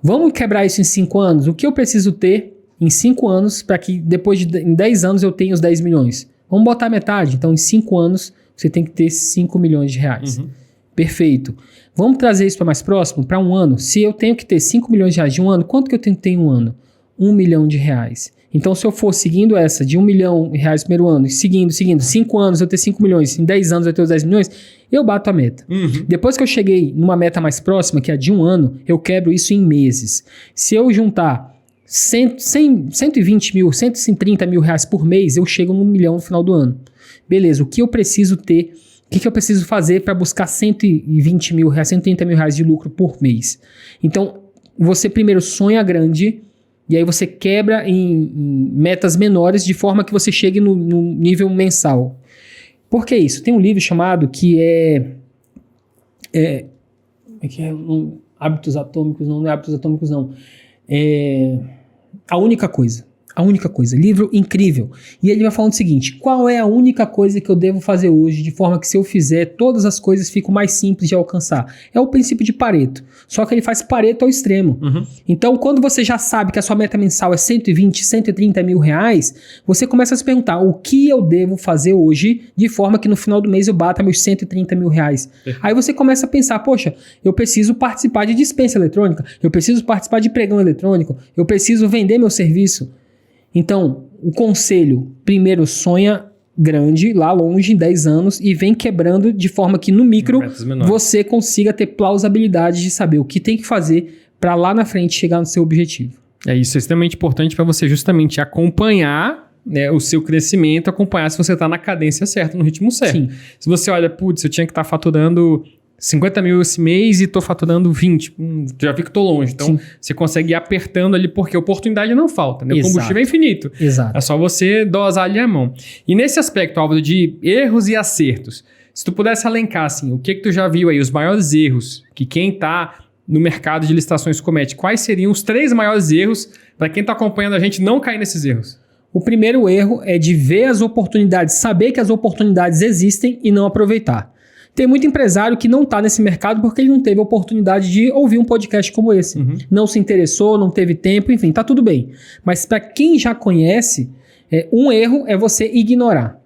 Vamos quebrar isso em 5 anos? O que eu preciso ter em 5 anos para que depois em 10 anos eu tenha os 10 milhões? Vamos botar metade. Então, em 5 anos, você tem que ter 5 milhões de reais. Uhum. Perfeito. Vamos trazer isso para mais próximo? Para um ano. Se eu tenho que ter 5 milhões de reais de um ano, quanto que eu tenho que ter em um ano? 1 milhão de reais. Então, se eu for seguindo essa de 1 milhão de reais no primeiro ano, e seguindo, 5 anos eu ter 5 milhões, em 10 anos eu ter os 10 milhões, eu bato a meta. Uhum. Depois que eu cheguei numa meta mais próxima, que é a de um ano, eu quebro isso em meses. Se eu juntar 120 mil, 130 mil reais por mês, eu chego no 1 milhão no final do ano. Beleza, o que eu preciso ter, o que eu preciso fazer para buscar 120 mil reais, 130 mil reais de lucro por mês? Então, você primeiro sonha grande, e aí você quebra em metas menores de forma que você chegue no nível mensal. Por que isso? Tem um livro chamado Hábitos Atômicos, não é Hábitos Atômicos não. A Única Coisa. A Única Coisa. Livro incrível. E ele vai falando o seguinte: qual é a única coisa que eu devo fazer hoje de forma que se eu fizer, todas as coisas ficam mais simples de alcançar? É o princípio de Pareto. Só que ele faz Pareto ao extremo. Uhum. Então, quando você já sabe que a sua meta mensal é 120, 130 mil reais, você começa a se perguntar: o que eu devo fazer hoje de forma que no final do mês eu bata meus 130 mil reais? Aí você começa a pensar: poxa, eu preciso participar de dispensa eletrônica, eu preciso participar de pregão eletrônico, eu preciso vender meu serviço. Então, o conselho, primeiro sonha grande, lá longe, em 10 anos, e vem quebrando de forma que no micro você consiga ter plausibilidade de saber o que tem que fazer para lá na frente chegar no seu objetivo. Isso é extremamente importante para você justamente acompanhar, né, o seu crescimento, acompanhar se você está na cadência certa, no ritmo certo. Sim. Se você olha, eu tinha que estar faturando 50 mil esse mês e tô faturando 20. Já vi que tô longe. Então, sim, você consegue ir apertando ali, porque a oportunidade não falta, né? O combustível é infinito. Exato. É só você dosar ali a mão. E nesse aspecto, Álvaro, de erros e acertos, se tu pudesse elencar, assim, o que tu já viu aí, os maiores erros que quem tá no mercado de licitações comete, quais seriam os 3 maiores erros para quem tá acompanhando a gente não cair nesses erros? O primeiro erro é de ver as oportunidades, saber que as oportunidades existem e não aproveitar. Tem muito empresário que não está nesse mercado porque ele não teve a oportunidade de ouvir um podcast como esse. Não se interessou, não teve tempo, enfim, tá tudo bem. Mas para quem já conhece, um erro é você ignorar.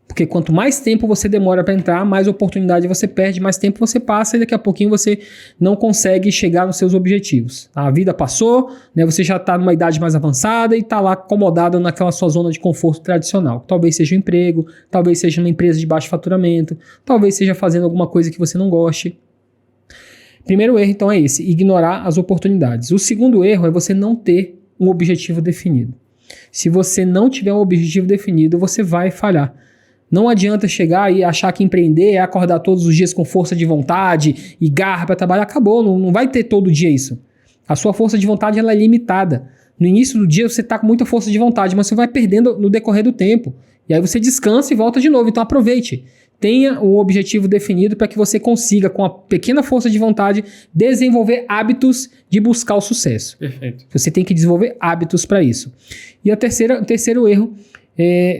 Porque quanto mais tempo você demora para entrar, mais oportunidade você perde, mais tempo você passa e daqui a pouquinho você não consegue chegar nos seus objetivos. A vida passou, né, você já está numa idade mais avançada e está lá acomodado naquela sua zona de conforto tradicional. Talvez seja um emprego, talvez seja uma empresa de baixo faturamento, talvez seja fazendo alguma coisa que você não goste. Primeiro erro, então, é esse, ignorar as oportunidades. O segundo erro é você não ter um objetivo definido. Se você não tiver um objetivo definido, você vai falhar. Não adianta chegar e achar que empreender é acordar todos os dias com força de vontade e garra para trabalhar. Acabou, não vai ter todo dia isso. A sua força de vontade ela é limitada. No início do dia você está com muita força de vontade, mas você vai perdendo no decorrer do tempo. E aí você descansa e volta de novo. Então aproveite. Tenha um objetivo definido para que você consiga, com a pequena força de vontade, desenvolver hábitos de buscar o sucesso. Perfeito. Você tem que desenvolver hábitos para isso. E o terceiro erro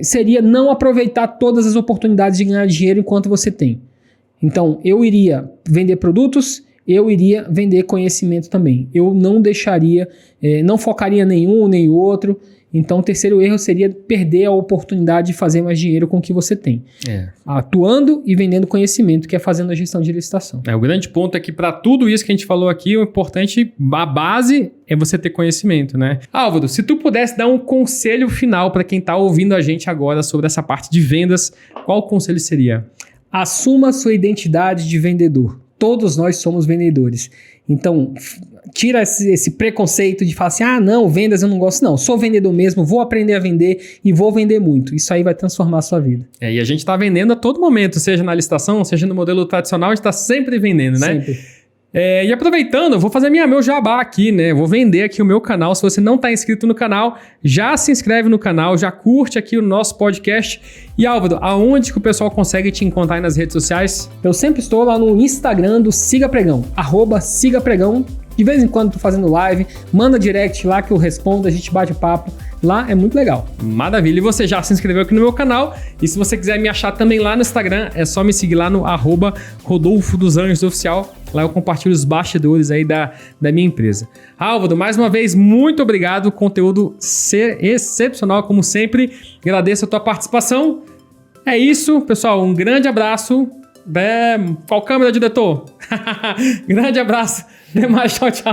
seria não aproveitar todas as oportunidades de ganhar dinheiro enquanto você tem. Então, eu iria vender produtos, eu iria vender conhecimento também. Eu não deixaria, não focaria nenhum nem outro. Então, o terceiro erro seria perder a oportunidade de fazer mais dinheiro com o que você tem. Atuando e vendendo conhecimento, que é fazendo a gestão de licitação. O grande ponto é que para tudo isso que a gente falou aqui, o importante, a base é você ter conhecimento, né? Álvaro, se tu pudesse dar um conselho final para quem está ouvindo a gente agora sobre essa parte de vendas, qual conselho seria? Assuma sua identidade de vendedor. Todos nós somos vendedores. Então, tira esse preconceito de falar assim, não, vendas eu não gosto. Não, sou vendedor mesmo, vou aprender a vender e vou vender muito. Isso aí vai transformar a sua vida. E a gente está vendendo a todo momento, seja na licitação, seja no modelo tradicional, a gente está sempre vendendo, né? Sempre. E aproveitando, eu vou fazer meu jabá aqui, né? Vou vender aqui o meu canal. Se você não está inscrito no canal, já se inscreve no canal, já curte aqui o nosso podcast. E Álvaro, aonde que o pessoal consegue te encontrar aí nas redes sociais? Eu sempre estou lá no Instagram do Siga Pregão, @SigaPregão. De vez em quando tô fazendo live, manda direct lá que eu respondo, a gente bate papo. Lá é muito legal. Maravilha. E você já se inscreveu aqui no meu canal. E se você quiser me achar também lá no Instagram, é só me seguir lá no @RodolfoDosAnjosOficial. Lá eu compartilho os bastidores aí da minha empresa. Álvaro, mais uma vez, muito obrigado. Conteúdo excepcional, como sempre. Agradeço a tua participação. É isso, pessoal. Um grande abraço. Qual câmera, diretor? Grande abraço. Até mais. Tchau, tchau.